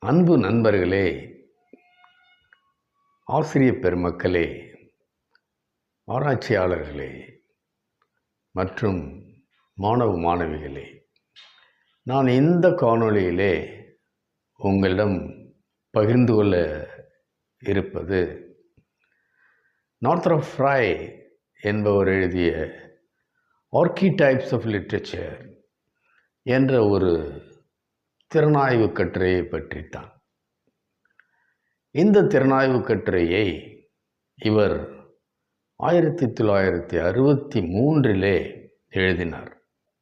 அன்பு நண்பர்களே, ஆசிரியப் பெருமக்களே, ஆராய்ச்சியாளர்களே மற்றும் மாணவ மாணவிகளே, நான் இந்த காணொளியிலே உங்களிடம் பகிர்ந்து கொள்ள இருப்பது நார்த்ரப் ஃப்ரை என்பவர் எழுதிய ஆர்க்கிடைப்ஸ் ஆஃப் லிட்ரேச்சர் என்ற ஒரு திறனாய்வு கட்டுரையை பற்றித்தான். இந்த திறனாய்வு கட்டுரையை இவர் 1963 எழுதினார்.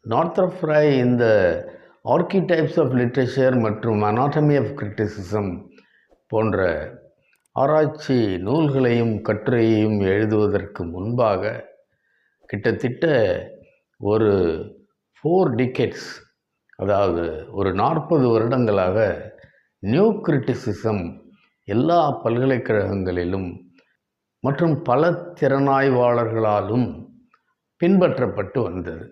நார்த்ரப் ஃப்ரை இந்த ஆர்க்கிடைப்ஸ் ஆஃப் லிட்ரேச்சர் மற்றும் அனாட்டமி ஆஃப் கிரிட்டிசிசம் போன்ற ஆராய்ச்சி நூல்களையும் கட்டுரையையும் எழுதுவதற்கு முன்பாக கிட்டத்தட்ட ஒரு 4 decades, அதாவது ஒரு 40 வருடங்களாக நியூ கிரிட்டிசிசம் எல்லா பல்கலைக்கழகங்களிலும் மற்றும் பல திறனாய்வாளர்களாலும் பின்பற்றப்பட்டு வந்தது.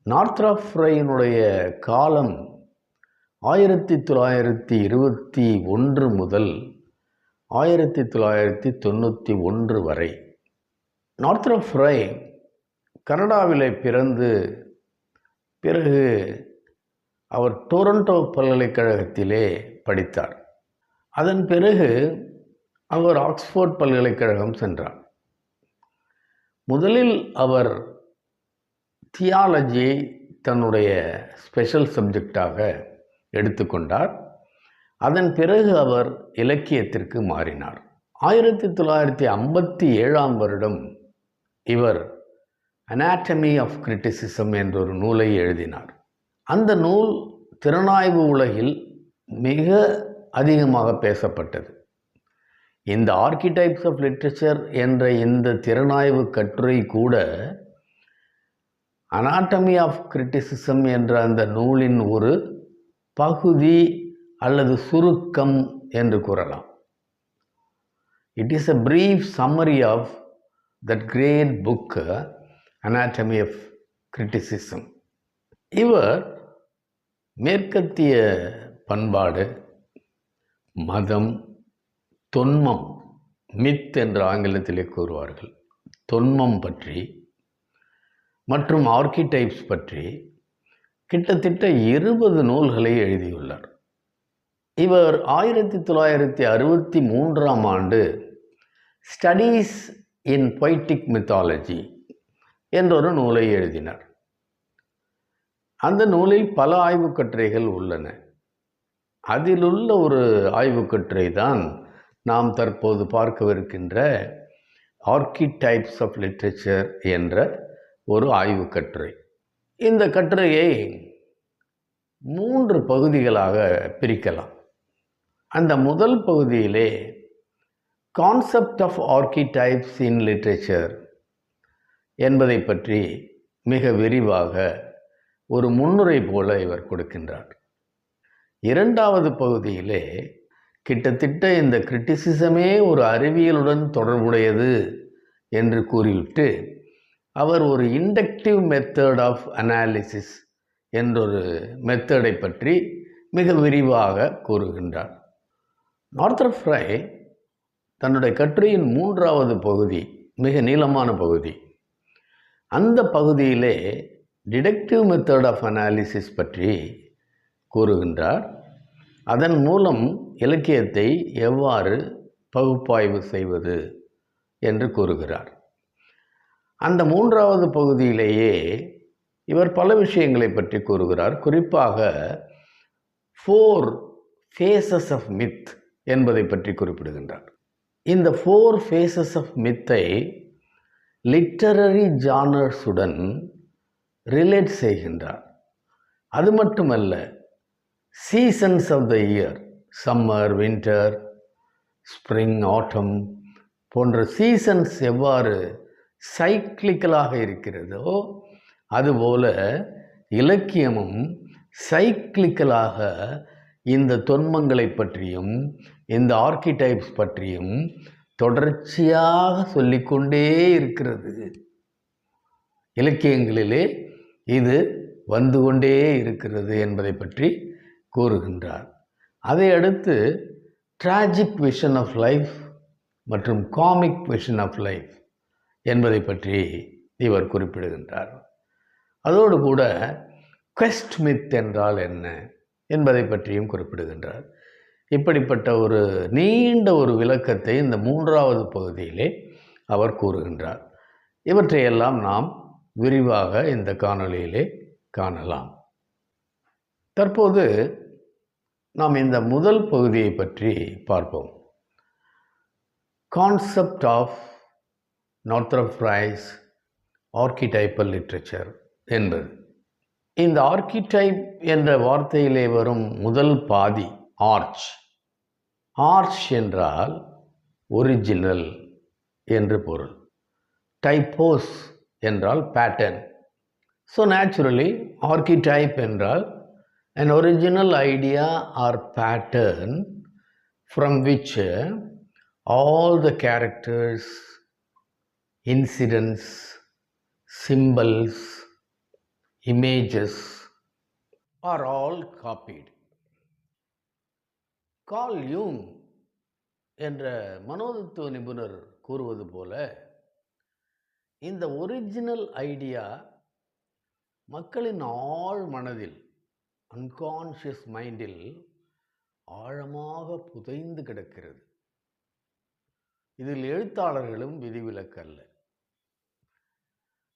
நார்த்ரப் ஃப்ரையினுடைய காலம் 1921 முதல் 1991 வரை. நார்த்ரப் ஃப்ரை கனடாவிலே பிறந்து பிறகு அவர் டொரண்டோ பல்கலைக்கழகத்திலே படித்தார். அதன் பிறகு அவர் ஆக்ஸ்போர்ட் பல்கலைக்கழகம் சென்றார். முதலில் அவர் தியாலஜியை தன்னுடைய ஸ்பெஷல் சப்ஜெக்டாக எடுத்துக்கொண்டார். அதன் பிறகு அவர் இலக்கியத்திற்கு மாறினார். 1957 வருடம் இவர் அனாட்டமி ஆஃப் கிரிட்டிசிசம் என்ற ஒரு நூலை எழுதினார். அந்த நூல் திறனாய்வு உலகில் மிக அதிகமாக பேசப்பட்டது. இந்த ஆர்க்கிடைப்ஸ் ஆஃப் லிட்ரேச்சர் என்ற இந்த திறனாய்வு கட்டுரை கூட அனாட்டமி ஆஃப் கிரிட்டிசிசம் என்ற அந்த நூலின் ஒரு பகுதி அல்லது சுருக்கம் என்று கூறலாம். It is a brief summary of that great book, Anatomy of Criticism. இவர் மேற்கத்திய பண்பாடு, மதம், தொன்மம், மித் என்று ஆங்கிலத்திலே கூறுவார்கள், தொன்மம் பற்றி மற்றும் ஆர்க்கிடைப்ஸ் பற்றி கிட்டத்தட்ட 20 நூல்களை எழுதியுள்ளார். இவர் 1963 ஆண்டு ஸ்டடீஸ் இன் பொய்டிக் மித்தாலஜி என்றொரு நூலை எழுதினார். அந்த நூலில் பல ஆய்வுக்கட்டுரைகள் உள்ளன. அதிலுள்ள ஒரு ஆய்வுக்கட்டுரை தான் நாம் தற்போது பார்க்கவிருக்கின்ற ஆர்க்கிடைப்ஸ் ஆஃப் லிட்ரேச்சர் என்ற ஒரு ஆய்வுக்கட்டுரை. இந்த கட்டுரையை 3 பகுதிகளாக பிரிக்கலாம். அந்த முதல் பகுதியிலே கான்செப்ட் ஆஃப் ஆர்க்கிடைப்ஸ் இன் லிட்ரேச்சர் என்பதை பற்றி மிக விரிவாக ஒரு முன்னுரை போல இவர் கொடுக்கின்றார். இரண்டாவது பகுதியிலே கிட்டத்தட்ட இந்த கிரிட்டிசிசமே ஒரு அறிவியலுடன் தொடர்புடையது என்று கூறிவிட்டு அவர் ஒரு இண்டக்டிவ் மெத்தட் ஆஃப் அனாலிசிஸ் என்றொரு மெத்தடை பற்றி மிக விரிவாக கூறுகின்றார். நார்த்ரப் ஃப்ரை தன்னுடைய கட்டுரையின் 3வது பகுதி மிக நீளமான பகுதி. அந்த பகுதியிலே டிடக்டிவ் மெத்தட் ஆஃப் அனாலிசிஸ் பற்றி கூறுகின்றார். அதன் மூலம் இலக்கியத்தை எவ்வாறு பகுப்பாய்வு செய்வது என்று கூறுகிறார். அந்த 3வது பகுதியிலேயே இவர் பல விஷயங்களை பற்றி கூறுகிறார். குறிப்பாக 4 phases of myth என்பதை பற்றி குறிப்பிடுகின்றார். இந்த 4 phases of myth-ஐ லிட்டரரி ஜானர்ஸுடன் ரிலேட் செய்கின்றார். அது மட்டுமல்ல, seasons of the year, summer, winter, spring, autumn போன்ற சீசன்ஸ் எவ்வாறு சைக்கிளிக்கலாக இருக்கிறதோ அதுபோல இலக்கியமும் சைக்கிளிக்கலாக இந்த தொன்மங்களை பற்றியும் இந்த ஆர்க்கிடைப்ஸ் பற்றியும் தொடர்ச்சியாக சொல்லிக்கொண்டே இருக்கிறது. இலக்கியங்களிலே இது வந்து கொண்டே இருக்கிறது என்பதை பற்றி கூறுகின்றார். அதை அடுத்து ட்ராஜிக் விஷன் ஆஃப் லைஃப் மற்றும் காமிக் விஷன் ஆஃப் லைஃப் என்பதை பற்றி இவர் குறிப்பிடுகின்றார். அதோடு கூட குவெஸ்ட் மித் என்றால் என்ன என்பதை பற்றியும் குறிப்பிடுகின்றார். இப்படிப்பட்ட ஒரு நீண்ட ஒரு விளக்கத்தை இந்த 3வது பகுதியிலே அவர் கூறுகின்றார். இவற்றையெல்லாம் நாம் விரிவாக இந்த காணொளியிலே காணலாம். தற்போது நாம் இந்த முதல் பகுதியை பற்றி பார்ப்போம். Concept of Northrop Frye's archetypal literature என்பது. இந்த ஆர்க்கிடைப் என்ற வார்த்தையிலே வரும் முதல் பாதி ஆர்ச். ஆர்ச் என்றால் ஒரிஜினல் என்று பொருள். டைப்போஸ் என்றால் பேட்டர்ன். ஸோ நேச்சுரலி ஆர்க்கிடைப் என்றால் an original idea or pattern from which all the characters, incidents, symbols, images are all copied. Carl யூங் என்ற மனோதத்துவ நிபுணர் கூறுவது போல, இந்த ஒரிஜினல் ஐடியா மக்களின் ஆழ் மனதில், அன்கான்ஷியஸ் மைண்டில் ஆழமாக புதைந்து கிடக்கிறது. இதில் எழுத்தாளர்களும் விதிவிலக்கல்ல.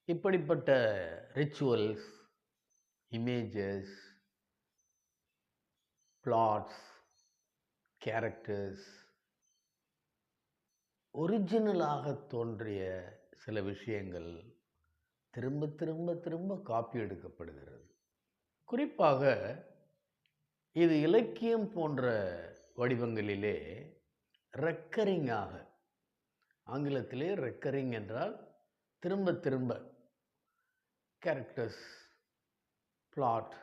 இப்படிப்பட்ட ரிச்சுவல்ஸ், இமேஜஸ், பிளாட்ஸ், கேரக்டர்ஸ், ஒரிஜினலாக தோன்றிய சில விஷயங்கள் திரும்ப திரும்ப திரும்ப காப்பி எடுக்கப்படுகிறது. குறிப்பாக இது இலக்கியம் போன்ற வடிவங்களிலே ரெக்கரிங்காக, ஆங்கிலத்திலே ரெக்கரிங் என்றால் திரும்ப திரும்ப, கேரக்டர்ஸ், பிளாட்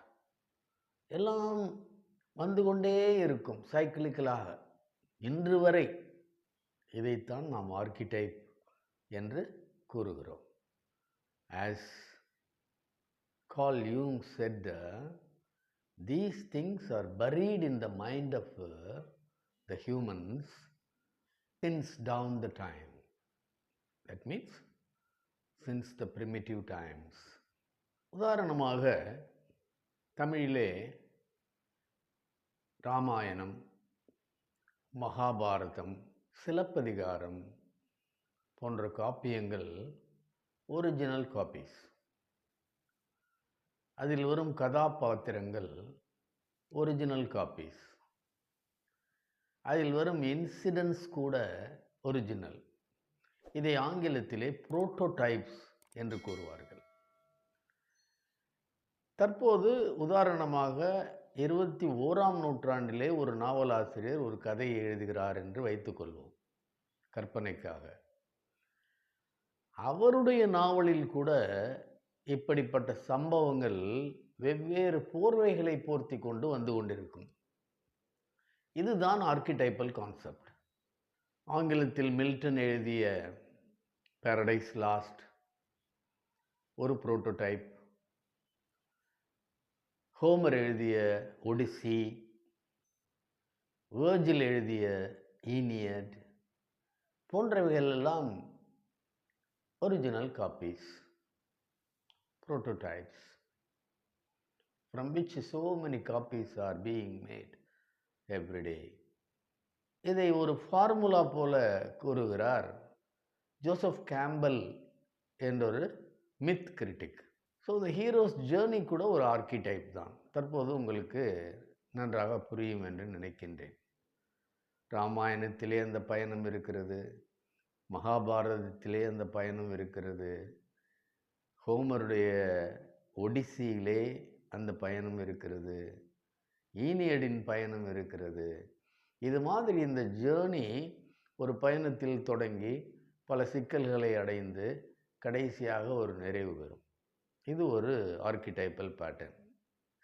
எல்லாம் வந்து கொண்டே இருக்கும் சைக்கிளிக்கலாக இன்று வரை. இதைத்தான் நாம் ஆர்க்கிடைப் என்று கூறுகிறோம். As Carl Jung said, these things are buried in the mind of the humans since down the time. That means since the primitive times. உதாரணமாக தமிழிலே ராமாயணம், மகாபாரதம், சிலப்பதிகாரம் போன்ற காப்பியங்கள் ஒரிஜினல் காப்பீஸ். அதில் வரும் கதாபாத்திரங்கள் ஒரிஜினல் காப்பீஸ். அதில் வரும் இன்சிடென்ட்ஸ் கூட ஒரிஜினல். இதை ஆங்கிலத்திலே புரோட்டோடைப்ஸ் என்று கூறுவார்கள். தற்போது உதாரணமாக 21ஆம் நூற்றாண்டிலே ஒரு நாவலாசிரியர் ஒரு கதையை எழுதுகிறார் என்று வைத்துக்கொள்வோம், கற்பனைக்காக. அவருடைய நாவலில் கூட இப்படிப்பட்ட சம்பவங்கள் வெவ்வேறு போர்வைகளை போர்த்தி கொண்டு வந்து கொண்டிருக்கும். இதுதான் ஆர்க்கிடைப்பல் கான்செப்ட். ஆங்கிலத்தில் மில்டன் எழுதிய பாரடைஸ் லாஸ்ட் ஒரு புரோட்டோடைப், ஹோமர் எழுதிய ஒடிசி, வேர்ஜில் எழுதிய ஈனியட் போன்றவைகள் எல்லாம் original copies, prototypes, from which so many copies are being made every day. இதை ஒரு ஃபார்முலா போல கூறுகிறார் ஜோசப் கேம்பல் என்றொரு myth critic. So the heroes journey கூட ஒரு ஆர்க்கிடைப் தான். தற்போது உங்களுக்கு நன்றாக புரியும் என்று நினைக்கின்றேன். ராமாயணத்திலே அந்த பயணம் இருக்கிறது, மகாபாரதத்திலே அந்த பயணம் இருக்கிறது, ஹோமருடைய ஒடிசியிலே அந்த பயணம் இருக்கிறது, ஈனியடின் பயணம் இருக்கிறது. இது மாதிரி இந்த ஜேர்னி ஒரு பயணத்தில் தொடங்கி பல சிக்கல்களை அடைந்து கடைசியாக ஒரு நிறைவு பெறும். இது ஒரு ஆர்க்கிடைப்பல் பேட்டர்ன்.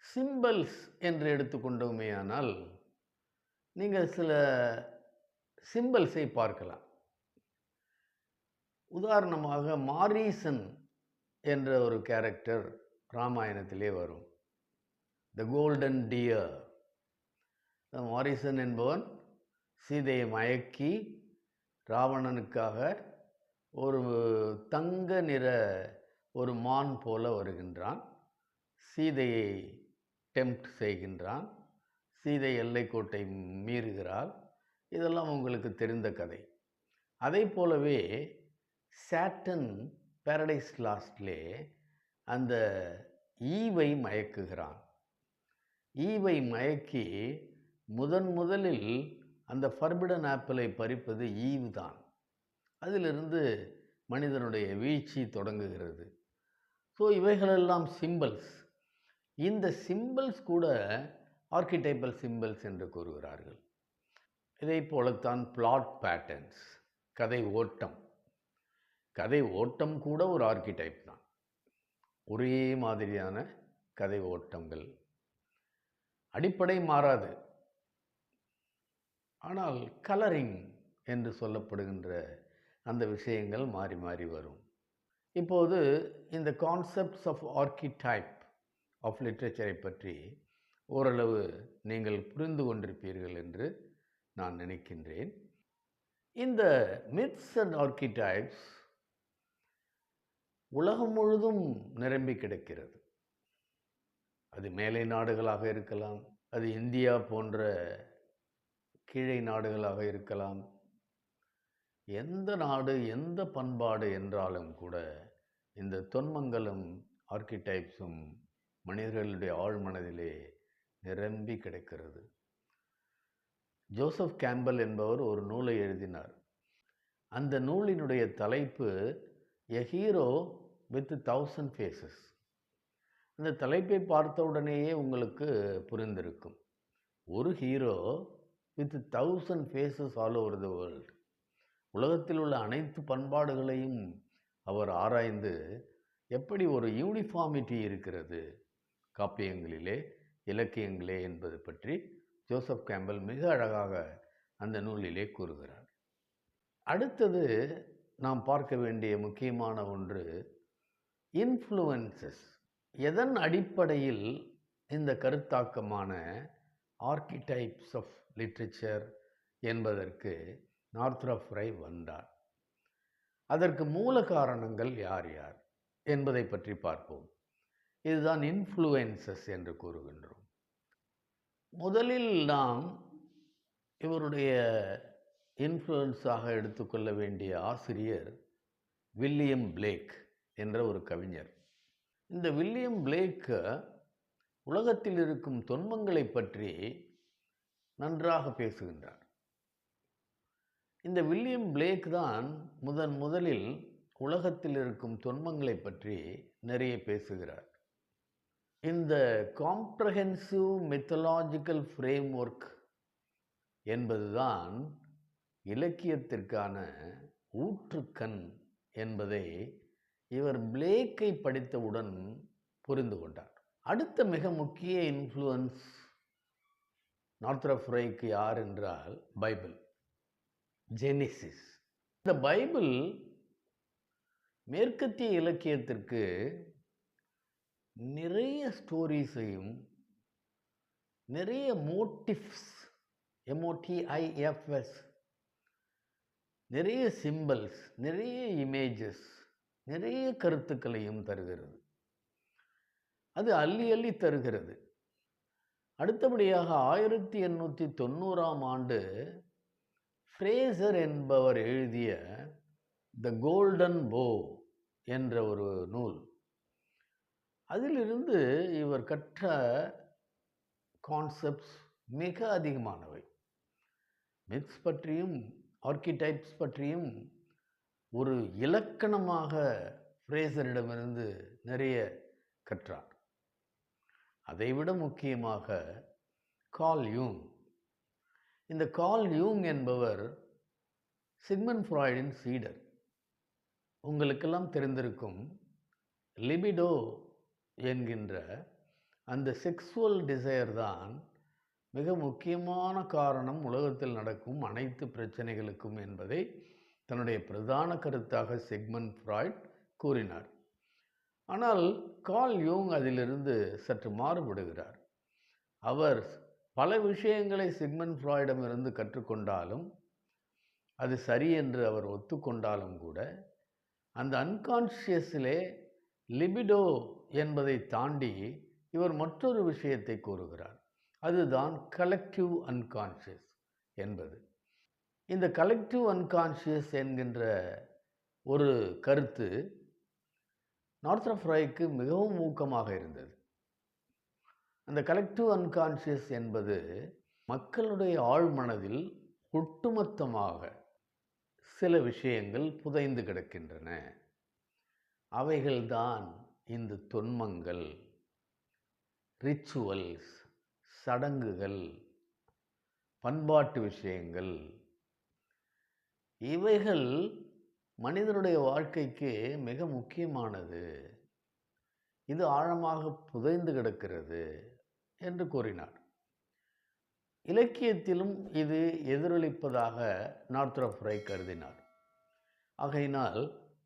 சிம்பல்ஸ் என்று எடுத்துக்கொண்டோமேயானால் நீங்கள் சில சிம்பல்ஸை பார்க்கலாம். உதாரணமாக மாரீசன் என்ற ஒரு கேரக்டர் ராமாயணத்திலே வரும். த கோல்டன் டியர், மாரிசன் என்பவன் சீதையை மயக்கி ராவணனுக்காக ஒரு தங்க நிற ஒரு மான் போல வருகின்றான். சீதையை டெம்ப்ட் செய்கின்றான். சீதை எல்லைக்கோட்டை மீறுகிறாள். இதெல்லாம் உங்களுக்கு தெரிந்த கதை. அதை போலவே சாட்டன் பாரடைஸ் லாஸ்ட்லே அந்த ஈவை மயக்குகிறான். ஈவை மயக்கி முதலில் அந்த ஃபர்பிடன் ஆப்பிளை பறிப்பது ஈவு தான். அதிலிருந்து மனிதனுடைய வீழ்ச்சி தொடங்குகிறது. ஸோ இவைகளெல்லாம் சிம்பிள்ஸ். இந்த சிம்பிள்ஸ் கூட ஆர்கிடைப்பல் சிம்பிள்ஸ் என்று கூறுகிறார்கள். இதை போலத்தான் பிளாட் பேட்டர்ன்ஸ், கதை ஓட்டம். கதை ஓட்டம் கூட ஒரு ஆர்கிடைப் தான். ஒரே மாதிரியான கதை ஓட்டங்கள். அடிப்படை மாறாது, ஆனால் கலரிங் என்று சொல்லப்படுகின்ற அந்த விஷயங்கள் மாறி மாறி வரும். இப்போது இந்த கான்செப்ட்ஸ் ஆஃப் ஆர்கிடைப் ஆஃப் லிட்ரேச்சரை பற்றி ஓரளவு நீங்கள் புரிந்து கொண்டிருப்பீர்கள் என்று நான் நினைக்கின்றேன். இந்த மித்ஸ் அண்ட் ஆர்கிடைப்ஸ் உலகம் முழுதும் நிரம்பி கிடக்கிறது. அது மேலை நாடுகளாக இருக்கலாம், அது இந்தியா போன்ற கீழே நாடுகளாக இருக்கலாம். எந்த நாடு, எந்த பண்பாடு என்றாலும் கூட இந்த தொன்மங்களும் ஆர்கிடைப்ஸும் மனிதர்களுடைய ஆழ்மனதிலே நிரம்பி கிடக்கிறது. ஜோசப் கேம்பல் என்பவர் ஒரு நூலை எழுதினார். அந்த நூலினுடைய தலைப்பு எ ஹீரோ வித் 1000 ஃபேஸஸ். அந்த தலைப்பை பார்த்தவுடனேயே உங்களுக்கு புரிந்திருக்கும். ஒரு hero with 1000 faces all over the world. உலகத்தில் உள்ள அனைத்து பண்பாடுகளையும் அவர் ஆராய்ந்து எப்படி ஒரு யூனிஃபார்மிட்டி இருக்கிறது காப்பியங்களிலே, இலக்கியங்களே என்பது பற்றி ஜோசப் கேம்பல் மிக அழகாக அந்த நூலிலே கூறுகிறார். அடுத்தது நாம் பார்க்க வேண்டிய முக்கியமான ஒன்று இன்ஃப்ளூயன்சஸ். எதன் அடிப்படையில் இந்த கருத்தாக்கமான ஆர்கிடைப்ஸ் ஆஃப் லிட்ரேச்சர் என்பதற்கு நார்த்ராப் ஃப்ரை வந்தார். அதற்கு மூல காரணங்கள் யார் யார் என்பதை பற்றி பார்ப்போம். இதுதான் இன்ஃப்ளூயன்சஸ் என்று கூறுகின்றோம். முதலில் நாம் இவருடைய இன்ஃப்ளூயன்ஸாக எடுத்துக்கொள்ள வேண்டிய ஆசிரியர் வில்லியம் பிளேக் என்ற ஒரு கவிஞர். இந்த வில்லியம் பிளேக் உலகத்தில் இருக்கும் தொன்மங்களை பற்றி நன்றாக பேசுகின்றார். இந்த வில்லியம் பிளேக் தான் முதலில் உலகத்தில் இருக்கும் தொன்மங்களை பற்றி நிறைய பேசுகிறார். இந்த காம்ப்ரஹென்சிவ் மெத்தலாஜிக்கல் ஃப்ரேம் ஒர்க் என்பதுதான் இலக்கியத்திற்கான ஊற்றுக்கண் என்பதை இவர் பிளேக்கை படித்தவுடன் புரிந்து கொண்டார். அடுத்த மிக முக்கிய இன்ஃப்ளூயன்ஸ் நார்த்ராப் ஃப்ரைக்கு யார் என்றால் பைபிள், ஜெனிசிஸ். இந்த பைபிள் மேற்கத்திய இலக்கியத்திற்கு நிறைய ஸ்டோரிஸையும் நிறைய மோட்டிவ்ஸ், MOTIFS, நிறைய சிம்பிள்ஸ், நிறைய இமேஜஸ், நிறைய கருத்துக்களையும் தருகிறது. அது அள்ளி அள்ளி தருகிறது. அடுத்தபடியாக 1890ஆம் ஆண்டு ஃப்ரேசர் என்பவர் எழுதிய த கோல்டன் போ என்ற ஒரு நூல். அதிலிருந்து இவர் கற்ற கான்செப்ட்ஸ் மிக அதிகமானவை. மித்ஸ் பற்றியும் ஆர்கிடைப்ஸ் பற்றியும் ஒரு இலக்கணமாக ஃப்ரேசரிடமிருந்து நிறைய கற்றார். அதைவிட முக்கியமாக கார்ல் யூங். இந்த கார்ல் யூங் என்பவர் சிக்மண்ட் ஃப்ராய்டின் சீடர். உங்களுக்கெல்லாம் தெரிந்திருக்கும் லிபிடோ என்கின்ற அந்த செக்ஸுவல் டிசையர் தான் மிக முக்கியமான காரணம் உலகத்தில் நடக்கும் அனைத்து பிரச்சனைகளுக்கும் என்பதை தன்னுடைய பிரதான கருத்தாக சிக்மண்ட் ஃப்ராய்ட் கூறினார். ஆனால் கார்ல் யூங் அதிலிருந்து சற்று மாறுபடுகிறார். அவர் பல விஷயங்களை சிக்மண்ட் ஃப்ராய்டிடமிருந்து கற்றுக்கொண்டாலும், அது சரி என்று அவர் ஒத்துக்கொண்டாலும் கூட, அந்த அன்கான்ஷியஸிலே லிபிடோ என்பதை தாண்டி இவர் மற்றொரு விஷயத்தை கூறுகிறார். அதுதான் கலெக்டிவ் அன்கான்ஷியஸ் என்பது. இந்த கலெக்டிவ் அன்கான்ஷியஸ் என்கின்ற ஒரு கருத்து நார்த்ரப் ராய்க்கு மிகவும் ஊக்கமாக இருந்தது. அந்த கலெக்டிவ் அன்கான்ஷியஸ் என்பது மக்களுடைய ஆழ்மனதில் ஒட்டுமொத்தமாக சில விஷயங்கள் புதைந்து கிடக்கின்றன. அவைகள்தான் இந்த தொன்மங்கள், ரிச்சுவல்ஸ், சடங்குகள், பண்பாட்டு விஷயங்கள். இவைகள் மனிதனுடைய வாழ்க்கைக்கு மிக முக்கியமானது. இது ஆழமாக புதைந்து கிடக்கிறது என்று கூறினார். இலக்கியத்திலும் இது எதிரொலிப்பதாக நார்த்ரப் ராய் கருதினார். ஆகையினால்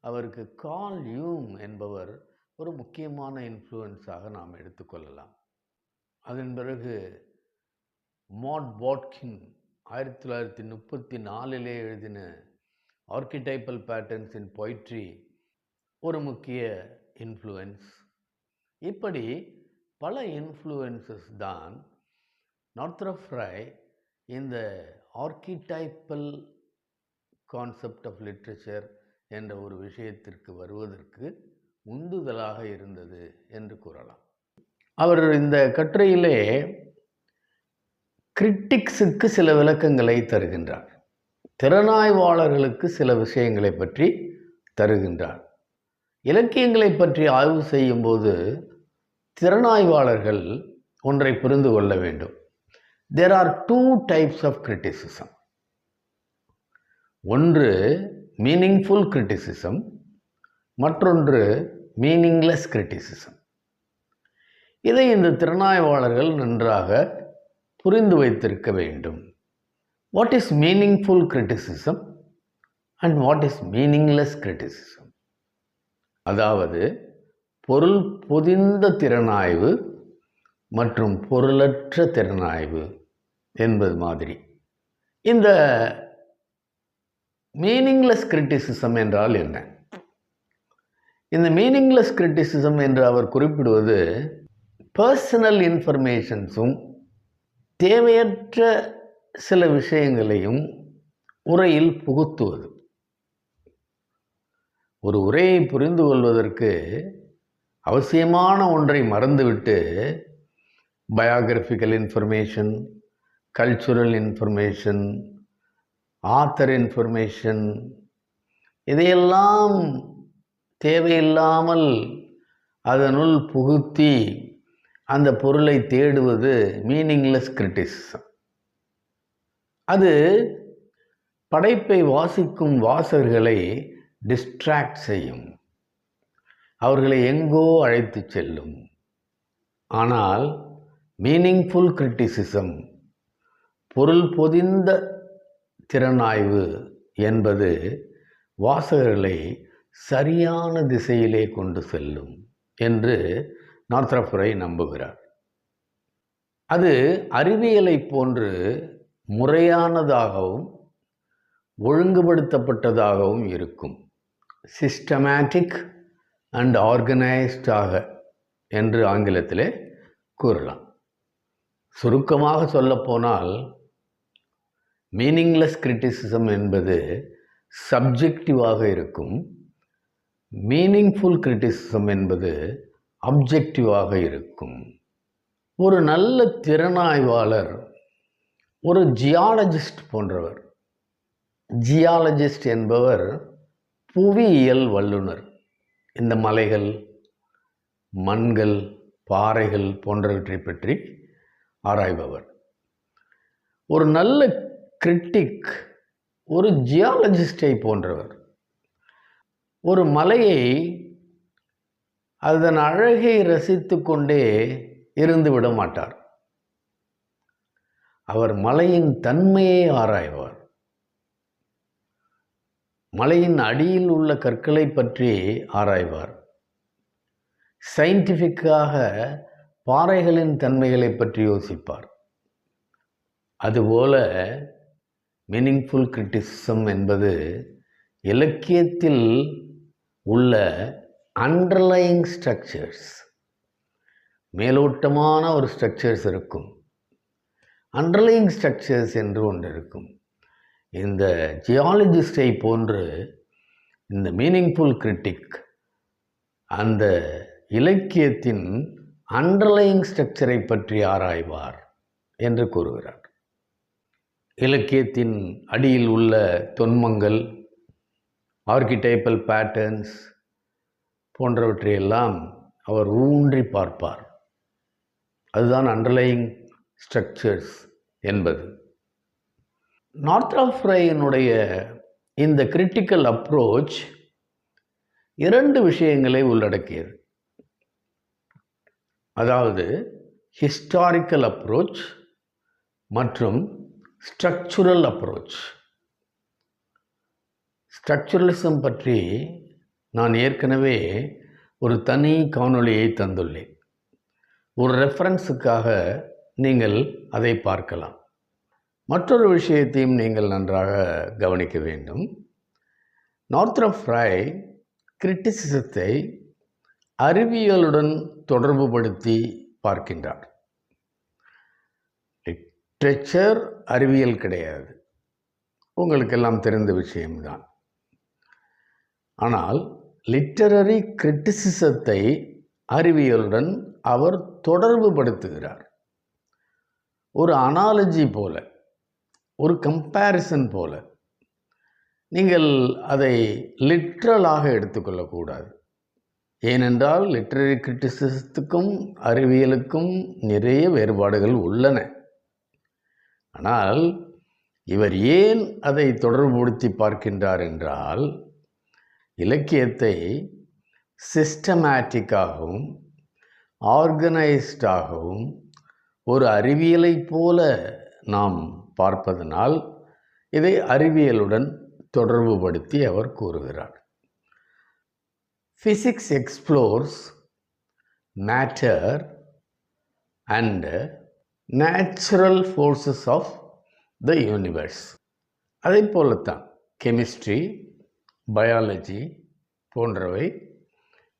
அவருக்கு கார்ல் யூங் என்பவர் ஒரு முக்கியமான இன்ஃப்ளூயன்ஸாக நாம் எடுத்துக்கொள்ளலாம். அதன் பிறகு மாட் வாட்கின் 1934 எழுதின ஆர்கிடைப்பல் பேட்டர்ன்ஸ் இன் பொய்ட்ரி ஒரு முக்கிய இன்ஃப்ளூயன்ஸ். இப்படி பல இன்ஃப்ளூயன்சஸ் தான் நார்த்ரப் ராய் இந்த ஆர்கிடைப்பல் கான்செப்ட் ஆஃப் லிட்ரேச்சர் என்ற ஒரு விஷயத்திற்கு வருவதற்கு உந்துதலாக இருந்தது என்று கூறலாம். அவர் இந்த கட்டுரையிலே கிரிட்டிக்ஸுக்கு சில விளக்கங்களை தருகின்றார், திறனாய்வாளர்களுக்கு சில விஷயங்களை பற்றி தருகின்றார். இலக்கியங்களை பற்றி ஆய்வு செய்யும்போது திறனாய்வாளர்கள் ஒன்றை புரிந்து கொள்ள வேண்டும். There are two types of criticism. ஒன்று மீனிங்ஃபுல் கிரிட்டிசிசம், மற்றொன்று மீனிங்லெஸ் கிரிட்டிசிசம். இதை இந்த திறனாய்வாளர்கள் நன்றாக புரிந்து வைத்திருக்க வேண்டும். What is meaningful criticism and what is meaningless criticism? அதாவது பொருள் பொதிந்த திறனாய்வு மற்றும் பொருளற்ற திறனாய்வு என்பது மாதிரி. இந்த மீனிங்லெஸ் கிரிட்டிசிசம் என்றால் என்ன? இந்த மீனிங்லெஸ் கிரிட்டிசிசம் என்று அவர் குறிப்பிடுவது பர்சனல் இன்ஃபர்மேஷன்ஸும் தேவையற்ற சில விஷயங்களையும் உரையில் புகுத்துவது. ஒரு உரையை புரிந்து கொள்வதற்கு அவசியமான ஒன்றை மறந்துவிட்டு biographical information, cultural information, author information, இதையெல்லாம் தேவையில்லாமல் அதனுள் புகுத்தி அந்த பொருளை தேடுவது மீனிங்லெஸ் கிரிட்டிசிசம். அது படைப்பை வாசிக்கும் வாசகர்களை டிஸ்ட்ராக்ட் செய்யும், அவர்களை எங்கோ அழைத்து செல்லும். ஆனால் மீனிங்ஃபுல் கிரிட்டிசிசம், பொருள் பொதிந்த திறனாய்வு என்பது வாசகர்களை சரியான திசையிலே கொண்டு செல்லும் என்று நார்த்ரப் ராய் நம்புகிறார். அது அறிவியலை போன்று முறையானதாகவும் ஒழுங்குபடுத்தப்பட்டதாகவும் இருக்கும். சிஸ்டமேட்டிக் அண்ட் ஆர்கனைஸ்டாக என்று ஆங்கிலத்திலே கூறலாம். சுருக்கமாக சொல்லப்போனால் மீனிங்லெஸ் கிரிட்டிசிசம் என்பது சப்ஜெக்டிவாக இருக்கும், மீனிங்ஃபுல் கிரிட்டிசிசம் என்பது அப்ஜெக்டிவாக இருக்கும். ஒரு நல்ல திறனாய்வாளர் ஒரு ஜியாலஜிஸ்ட் போன்றவர். ஜியாலஜிஸ்ட் என்பவர் புவியியல் வல்லுனர். இந்த மலைகள், மண்கள், பாறைகள் போன்றவற்றை பற்றி ஆராய்பவர். ஒரு நல்ல கிரிட்டிக் ஒரு ஜியாலஜிஸ்டை போன்றவர். ஒரு மலையை அதன் அழகை ரசித்து கொண்டே இருந்து விட மாட்டார். அவர் மலையின் தன்மையை ஆராய்வார். மலையின் அடியில் உள்ள கற்களை பற்றி ஆராய்வார். சயின்டிஃபிக்காக பாறைகளின் தன்மைகளை பற்றி யோசிப்பார். அதுபோல மீனிங்ஃபுல் கிரிட்டிசிசம் என்பது இலக்கியத்தில் உள்ள அண்டர்லையிங் ஸ்ட்ரக்சர்ஸ், மேலோட்டமான ஒரு ஸ்ட்ரக்சர்ஸ் இருக்கும், அண்டர்லையிங் ஸ்ட்ரக்சர்ஸ் என்று ஒன்று இருக்கும். இந்த ஜியாலஜிஸ்டை போன்று இந்த மீனிங்ஃபுல் கிரிட்டிக் அந்த இலக்கியத்தின் அண்டர்லையிங் ஸ்ட்ரக்சரை பற்றி ஆராய்வார் என்று கூறுகிறார். இலக்கியத்தின் அடியில் உள்ள தொன்மங்கள், ஆர்கிடைப்பல் பேட்டர்ன்ஸ் போன்றவற்றையெல்லாம் அவர் ஊன்றி பார்ப்பார். அதுதான் அண்டர்லையிங் ஸ்ட்ரக்சர்ஸ் என்பது. நார்த்ராப் ஃப்ரையினுடைய இந்த கிரிட்டிக்கல் அப்ரோச் 2 விஷயங்களை உள்ளடக்கியது. அதாவது ஹிஸ்டாரிக்கல் அப்ரோச் மற்றும் ஸ்ட்ரக்சுரல் அப்ரோச். ஸ்ட்ரக்சுரலிசம் பற்றி நான் ஏற்கனவே ஒரு தனி காணொளியை தந்துள்ளேன். ஒரு ரெஃபரன்ஸுக்காக நீங்கள் அதை பார்க்கலாம். மற்றொரு விஷயத்தையும் நீங்கள் நன்றாக கவனிக்க வேண்டும். நார்த்ராப் ஃப்ரை கிரிட்டிசிசத்தை அறிவியலுடன் தொடர்புபடுத்தி பார்க்கின்றார். லிட்ரேச்சர் அறிவியல் கிடையாது, உங்களுக்கெல்லாம் தெரிந்த விஷயம்தான். ஆனால் லிட்டரரி கிரிட்டிசிசத்தை அறிவியலுடன் அவர் தொடர்புபடுத்துகிறார். ஒரு அனாலஜி போல, ஒரு கம்பேரிசன் போல. நீங்கள் அதை லிட்ரலாக எடுத்துக்கொள்ளக்கூடாது. ஏனென்றால் லிட்ரரி கிரிட்டிசிசத்துக்கும் அறிவியலுக்கும் நிறைய வேறுபாடுகள் உள்ளன. ஆனால் இவர் ஏன் அதை தொடர்புபடுத்தி பார்க்கின்றார் என்றால், இலக்கியத்தை சிஸ்டமேட்டிக்காகவும் ஆர்கனைஸ்டாகவும் ஒரு அறிவியலைப் போல நாம் பார்ப்பதனால் இதை அறிவியலுடன் தொடர்புபடுத்தி அவர் கூறுகிறார். Physics explores matter and natural forces of the universe. அதை போலத்தான் கெமிஸ்ட்ரி, பயாலஜி போன்றவை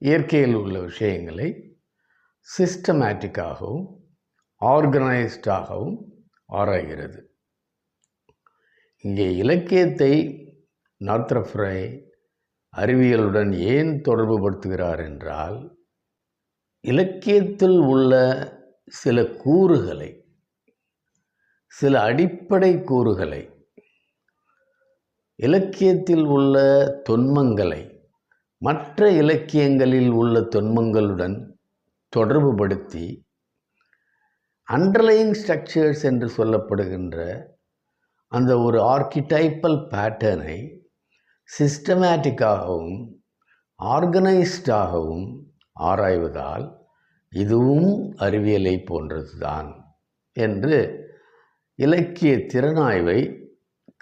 இயற்கையில் உள்ள விஷயங்களை சிஸ்டமேட்டிக்காகவும் ஆர்கனைஸ்டாகவும் ஆராய்கிறது. இங்கே இலக்கியத்தை நார்த்ராப் ஃப்ரை அறிவியலுடன் ஏன் தொடர்புபடுத்துகிறார் என்றால், இலக்கியத்தில் உள்ள சில கூறுகளை, சில அடிப்படை கூறுகளை, இலக்கியத்தில் உள்ள தொன்மங்களை மற்ற இலக்கியங்களில் உள்ள தொன்மங்களுடன் தொடர்புபடுத்தி அண்டர்லையிங் ஸ்ட்ரக்சர்ஸ் என்று சொல்லப்படுகின்ற அந்த ஒரு ஆர்கிடைப்பல் பேட்டர்னை சிஸ்டமேட்டிக்காகவும் ஆர்கனைஸ்டாகவும் ஆராய்வதால் இதுவும் அறிவியலை போன்றதுதான் என்று இலக்கிய திறனாய்வை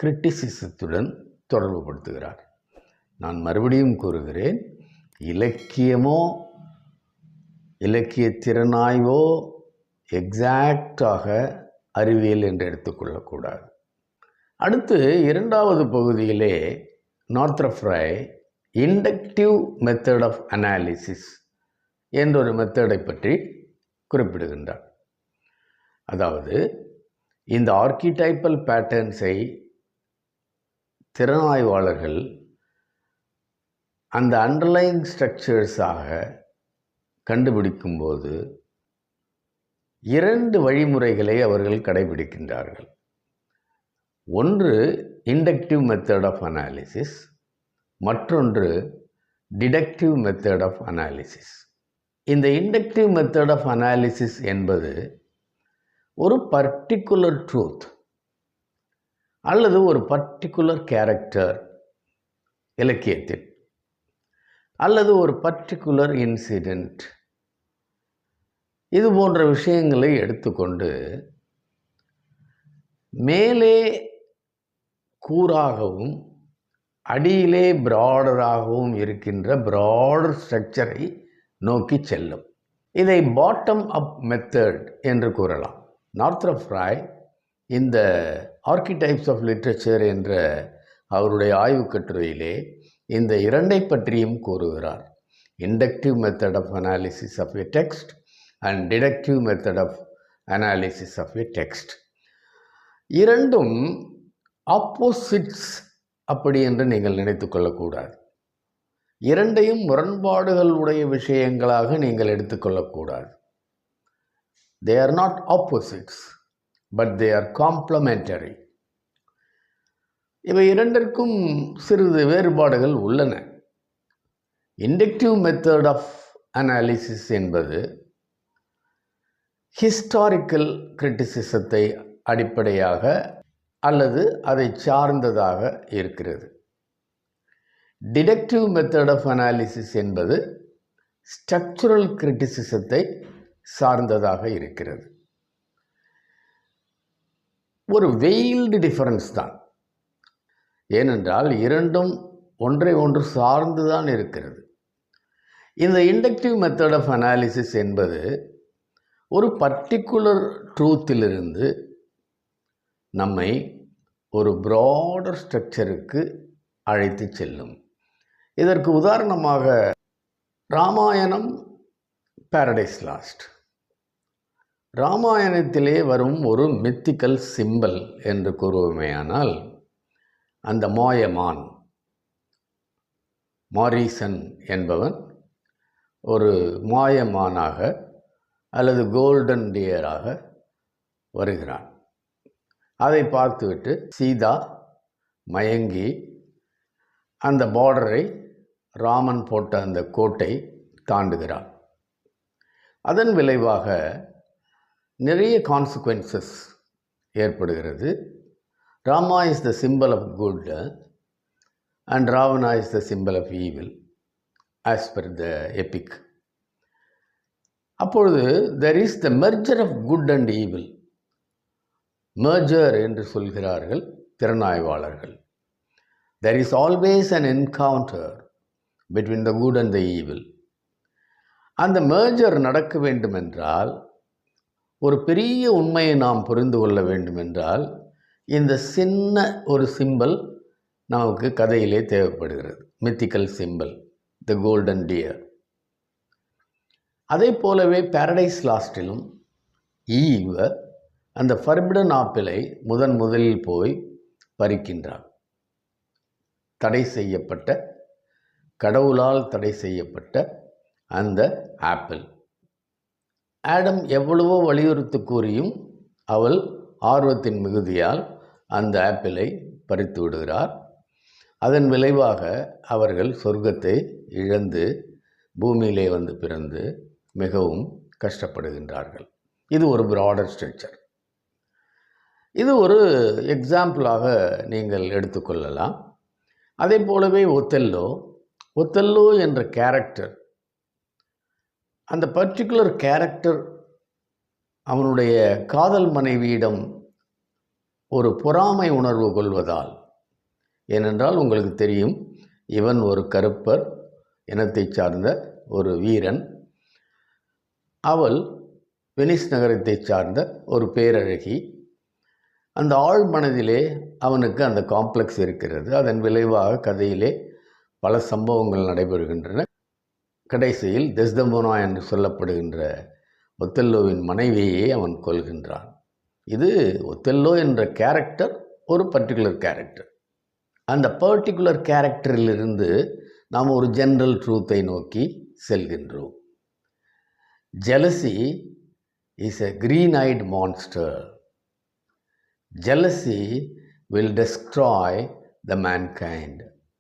கிரிட்டிசிசத்துடன் தொடர்புபடுத்துகிறார். நான் மறுபடியும் கூறுகிறேன், இலக்கியமோ இலக்கிய திறனாய்வோ எக்ஸாக்டாக அறிவியல் என்று எடுத்துக்கொள்ளக்கூடாது. அடுத்து 2வது பகுதியிலே Northrop Frye inductive method of analysis என்றொரு மெத்தடை பற்றி குறிப்பிடுகின்றார். அதாவது இந்த ஆர்கிடைப்பல் பேட்டர்ன்ஸை திறனாய்வாளர்கள் அந்த அண்டர்லைங் ஸ்ட்ரக்சர்ஸாக கண்டுபிடிக்கும்போது 2 வழிமுறைகளை அவர்கள் கடைபிடிக்கின்றார்கள். ஒன்று இண்டக்டிவ் மெத்தட் ஆஃப் அனாலிசிஸ், மற்றொன்று டிடக்டிவ் மெத்தட் ஆஃப் அனாலிசிஸ். இந்த இண்டக்டிவ் மெத்தட் ஆஃப் அனாலிசிஸ் என்பது ஒரு பர்டிகுலர் ட்ரூத் அல்லது ஒரு பர்டிகுலர் கேரக்டர் இலக்கியத்தில் அல்லது ஒரு பர்டிகுலர் இன்சிடெண்ட், இது போன்ற விஷயங்களை எடுத்துக்கொண்டு மேலே கூறாகவும் அடியிலே பிராடராகவும் இருக்கின்ற பிராடர் ஸ்ட்ரக்சரை நோக்கி செல்லும். இதை பாட்டம் அப் மெத்தட் என்று கூறலாம். நார்த்ராப் ஃப்ரை இந்த ஆர்கிடைப்ஸ் ஆஃப் லிட்ரேச்சர் என்ற அவருடைய ஆய்வுக் கட்டுரையிலே இந்த இரண்டை பற்றியும் கூறுகிறார். Inductive method of analysis of a text and deductive method of analysis of a text. இரண்டும் ஆப்போசிட்ஸ் அப்படி என்று நீங்கள் நினைத்து கொள்ளக்கூடாது. இரண்டையும் முரண்பாடுகள் உடைய விஷயங்களாக நீங்கள் எடுத்துக்கொள்ளக்கூடாது. They are not opposites, but they are complementary. இவை இரண்டிற்கும் சிறிது வேறுபாடுகள் உள்ளன. இண்டக்டிவ் மெத்தட் ஆஃப் அனாலிசிஸ் என்பது ஹிஸ்டாரிக்கல் கிரிட்டிசிசத்தை அடிப்படையாக அல்லது அதை சார்ந்ததாக இருக்கிறது. டிடக்டிவ் மெத்தட் ஆஃப் அனாலிசிஸ் என்பது ஸ்ட்ரக்சுரல் கிரிட்டிசிசத்தை சார்ந்ததாக இருக்கிறது. ஒரு வெயில்டு டிஃபரன்ஸ் தான். ஏனென்றால் இரண்டும் ஒன்றை ஒன்று சார்ந்துதான் இருக்கிறது. இந்த இண்டக்டிவ் மெத்தட் ஆஃப் அனாலிசிஸ் என்பது ஒரு பர்டிகுலர் ட்ரூத்திலிருந்து நம்மை ஒரு ப்ராடர் ஸ்ட்ரக்சருக்கு அழைத்து செல்லும். இதற்கு உதாரணமாக ராமாயணம், பாரடைஸ் லாஸ்ட். ராமாயணத்திலே வரும் ஒரு மித்திக்கல் சிம்பல் என்று கூறுவோமேயானால் அந்த மாயமான் மாரீசன் என்பவன் ஒரு மாயமானாக அல்லது கோல்டன் டியராக வருகிறான். அதை பார்த்துவிட்டு சீதா மயங்கி அந்த பார்டரை, ராமன் போட்ட அந்த கோட்டை தாண்டுகிறான். அதன் விளைவாக நிறைய கான்சிக்வன்சஸ் ஏற்படுகிறது. Rama is the symbol of good and Ravana is the symbol of evil as per the epic. அப்பொழுது there is the merger of good and evil. merger என்று சொல்கிறார்கள் திறனாய்வாளர்கள். There is always an encounter between the good and the evil. அந்த merger நடக்க வேண்டுமென்றால், ஒரு பெரிய உண்மையை நாம் புரிந்து கொள்ள வேண்டுமென்றால், இந்த சின்ன ஒரு சிம்பல் நமக்கு கதையிலே தேவைப்படுகிறது. Mythical symbol, the golden dear. அதே போலவே பாரடைஸ் லாஸ்டிலும் ஈவ் அந்த ஃபர்பிடன் ஆப்பிளை முதலில் போய் பறிக்கின்றார். தடை செய்யப்பட்ட, கடவுளால் தடை செய்யப்பட்ட அந்த ஆப்பிள். ஆடம் எவ்வளவோ வலியுறுத்தி கூறியும் அவள் ஆர்வத்தின் மிகுதியால் அந்த ஆப்பிளை பறித்து விடுகிறார். அதன் விளைவாக அவர்கள் சொர்க்கத்தை இழந்து பூமியிலே வந்து பிறந்து மிகவும் கஷ்டப்படுகின்றார்கள். இது ஒரு ப்ராடர் ஸ்ட்ரக்சர். இது ஒரு எக்ஸாம்பிளாக நீங்கள் எடுத்துக்கொள்ளலாம். அதே போலவே ஒத்தெல்லோ என்ற கேரக்டர், அந்த பர்டிகுலர் கேரக்டர் அவனுடைய காதல் மனைவியிடம் ஒரு பொறாமை உணர்வு கொள்வதால், ஏனென்றால் உங்களுக்கு தெரியும், இவன் ஒரு கருப்பர் இனத்தை சார்ந்த ஒரு வீரன், அவள் வெனிஸ் நகரத்தை சார்ந்த ஒரு பேரழகி. அந்த ஆழ் மனதிலே அவனுக்கு அந்த காம்ப்ளெக்ஸ் இருக்கிறது. அதன் விளைவாக கதையிலே பல சம்பவங்கள் நடைபெறுகின்றன. கடைசியில் டெஸ்தெமோனா என்று சொல்லப்படுகின்ற ஒத்தெல்லோவின் மனைவியை அவன் கொல்கின்றான். இது ஒத்தெல்லோ என்ற கேரக்டர் ஒரு பர்டிகுலர் கேரக்டர். அந்த பர்டிகுலர் கேரக்டரிலிருந்து நாம் ஒரு ஜென்ரல் ட்ரூத்தை நோக்கி செல்கின்றோம். Jealousy is a green-eyed monster. Jealousy will destroy the mankind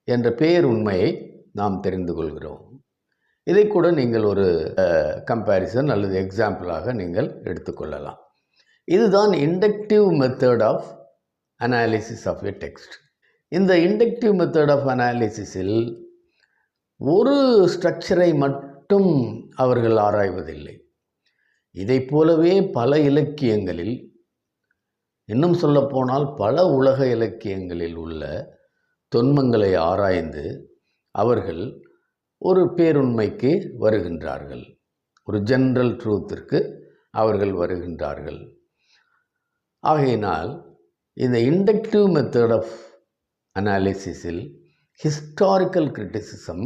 என்ற பேருண்மையை நாம் தெரிந்து கொள்கிறோம். இதை கூட நீங்கள் ஒரு கம்பேரிசன் அல்லது எக்ஸாம்பிளாக நீங்கள் எடுத்துக்கொள்ளலாம். இதுதான் inductive method of analysis of a text. இந்த இண்டக்டிவ் மெத்தட் ஆஃப் அனாலிசிஸில் ஒரு ஸ்ட்ரக்சரை மட்டும் அவர்கள் ஆராய்வதில்லை. இதை போலவே பல இலக்கியங்களில், இன்னும் சொல்லப்போனால் பல உலக இலக்கியங்களில் உள்ள தொன்மங்களை ஆராய்ந்து அவர்கள் ஒரு பேருண்மைக்கு வருகின்றார்கள், ஒரு ஜென்ரல் ட்ரூத்திற்கு அவர்கள் வருகின்றார்கள். ஆகையினால் இந்த இண்டக்டிவ் மெத்தட் ஆஃப் அனாலிசிஸில் ஹிஸ்டாரிக்கல் கிரிட்டிசிசம்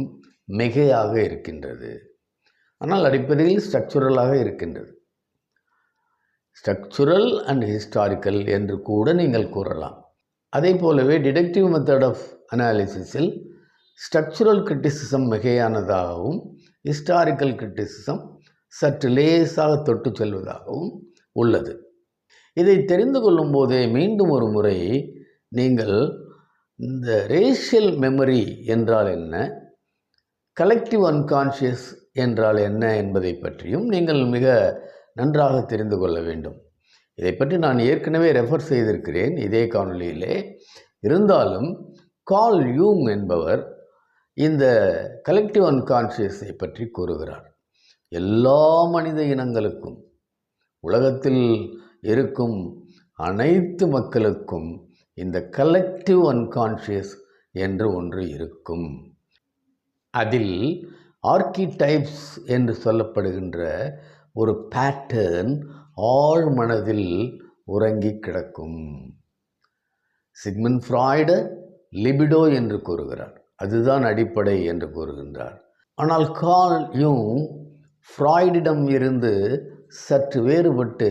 மிகையாக இருக்கின்றது. ஆனால் அடிப்படையில் ஸ்ட்ரக்சுரலாக இருக்கின்றது. ஸ்ட்ரக்சுரல் அண்ட் ஹிஸ்டாரிக்கல் என்று கூட நீங்கள் கூறலாம். அதே போலவே டிடக்டிவ் மெத்தட் ஆஃப் அனாலிசிஸில் ஸ்ட்ரக்சுரல் கிரிட்டிசிசம் மிகையானதாகவும் ஹிஸ்டாரிக்கல் கிரிட்டிசிசம் சற்று லேசாக தொட்டு செல்வதாகவும் உள்ளது. இதை தெரிந்து கொள்ளும் போதே மீண்டும் ஒரு முறை நீங்கள் இந்த ரேஷியல் மெமரி என்றால் என்ன, கலெக்டிவ் அன்கான்ஷியஸ் என்றால் என்ன என்பதை பற்றியும் நீங்கள் மிக நன்றாக தெரிந்து கொள்ள வேண்டும். இதை பற்றி நான் ஏற்கனவே ரெஃபர் செய்திருக்கிறேன் இதே காணொளியிலே. இருந்தாலும் கார்ல் யூங் என்பவர் இந்த கலெக்டிவ் அன்கான்ஷியஸை பற்றி கூறுகிறார். எல்லா மனித இனங்களுக்கும், உலகத்தில் இருக்கும் அனைத்து மக்களுக்கும் இந்த கலெக்டிவ் அன்கான்ஷியஸ் என்று ஒன்று இருக்கும். அதில் ஆர்கிடைப்ஸ் என்று சொல்லப்படுகின்ற ஒரு பேட்டர்ன் ஆழ் மனதில் உறங்கி கிடக்கும். சிக்மண்ட் ஃப்ராய்டு லிபிடோ என்று கூறுகிறார். அதுதான் அடிப்படை என்று கூறுகின்றார். ஆனால் கார்ல் யூங் ஃப்ராய்டிடம் இருந்து சற்று வேறுபட்டு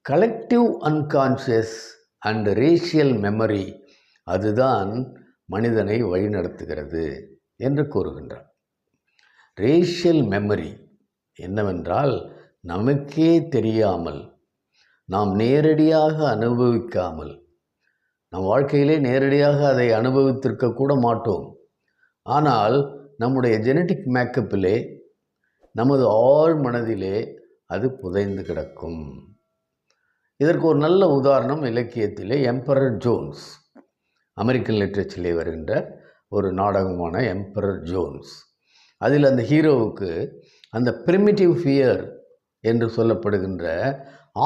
collective unconscious and racial memory அதுதான் மனிதனை வழிநடத்துகிறது என்று கூறுகின்றார். ரேஷியல் மெமரி என்னவென்றால், நமக்கே தெரியாமல், நாம் நேரடியாக அனுபவிக்காமல், நம் வாழ்க்கையிலே நேரடியாக அதை அனுபவித்திருக்க கூட மாட்டோம். ஆனால் நம்முடைய ஜெனட்டிக் மேக்கப்பிலே, நமது ஆழ் மனதிலே அது புதைந்து கிடக்கும். இதற்கு ஒரு நல்ல உதாரணம் இலக்கியத்திலே எம்பரர் ஜோன்ஸ், அமெரிக்கன் லிட்ரேச்சரிலே வருகின்ற ஒரு நாடகமான எம்பரர் ஜோன்ஸ். அதில் அந்த ஹீரோவுக்கு அந்த பிரிமிட்டிவ் ஃபியர் என்று சொல்லப்படுகின்ற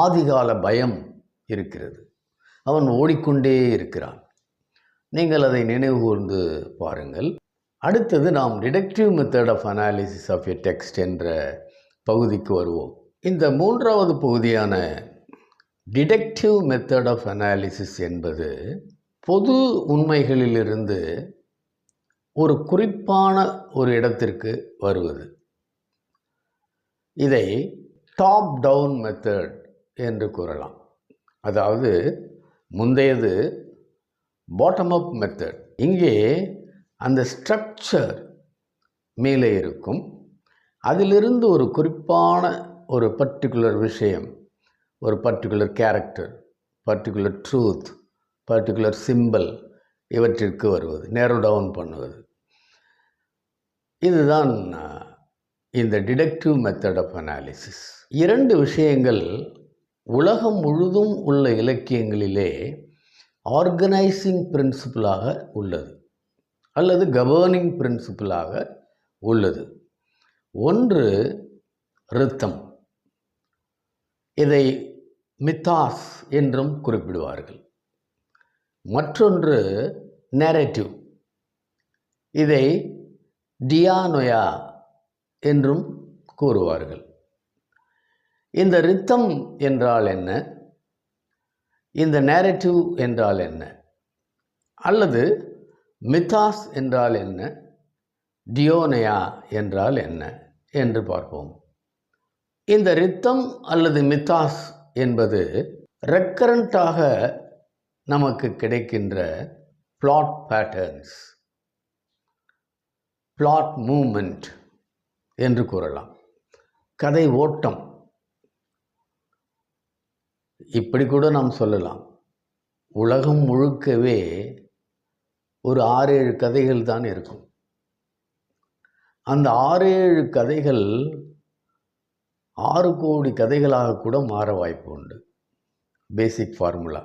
ஆதிகால பயம் இருக்கிறது. அவன் ஓடிக்கொண்டே இருக்கிறான். நீங்கள் அதை நினைவு கூர்ந்து பாருங்கள். அடுத்தது நாம் deductive method of analysis of a text என்ற பகுதிக்கு வருவோம். இந்த மூன்றாவது பகுதியான டிடக்டிவ் மெத்தட் ஆஃப் அனாலிசிஸ் என்பது பொது உண்மைகளிலிருந்து ஒரு குறிப்பான ஒரு இடத்திற்கு வருவது. இதை டாப் டவுன் மெத்தட் என்று கூறலாம். அதாவது முந்தையது பாட்டம் அப் மெத்தட். இங்கே அந்த ஸ்ட்ரக்சர் மேலே இருக்கும். அதிலிருந்து ஒரு குறிப்பான ஒரு பர்டிகுலர் விஷயம், ஒரு particular character, particular truth, particular simple இவற்றிற்கு வருவது, நேரோ டவுன் பண்ணுவது. இதுதான் இந்த டிடக்டிவ் மெத்தட் ஆஃப் அனாலிசிஸ். இரண்டு விஷயங்கள் உலகம் முழுதும் உள்ள இலக்கியங்களிலே ஆர்கனைசிங் பிரின்சிபிளாக உள்ளது அல்லது கவர்னிங் பிரின்சிபிளாக உள்ளது. ஒன்று ரித்தம், இதை மித்தாஸ் என்றும் குறிப்பிடுவார்கள். மற்றொன்று நரேட்டிவ், இதை டியானோயா என்றும் கூறுவார்கள். இந்த ரித்தம் என்றால் என்ன, இந்த நேரேட்டிவ் என்றால் என்ன, அல்லது மித்தாஸ் என்றால் என்ன, டியோனயா என்றால் என்ன என்று பார்ப்போம். இந்த ரித்தம் அல்லது மித்தாஸ் என்பது ரெக்கரண்டாக நமக்கு கிடைக்கின்ற பிளாட் பேட்டர்ன்ஸ், பிளாட் மூமெண்ட் என்று கூறலாம். கதை ஓட்டம் இப்படி கூட நாம் சொல்லலாம். உலகம் முழுக்கவே ஒரு 6-7 கதைகள் தான் இருக்கும். அந்த 6-7 கதைகள் 6 கோடி கதைகளாக கூட மாற வாய்ப்பு உண்டு. பேசிக் ஃபார்முலா.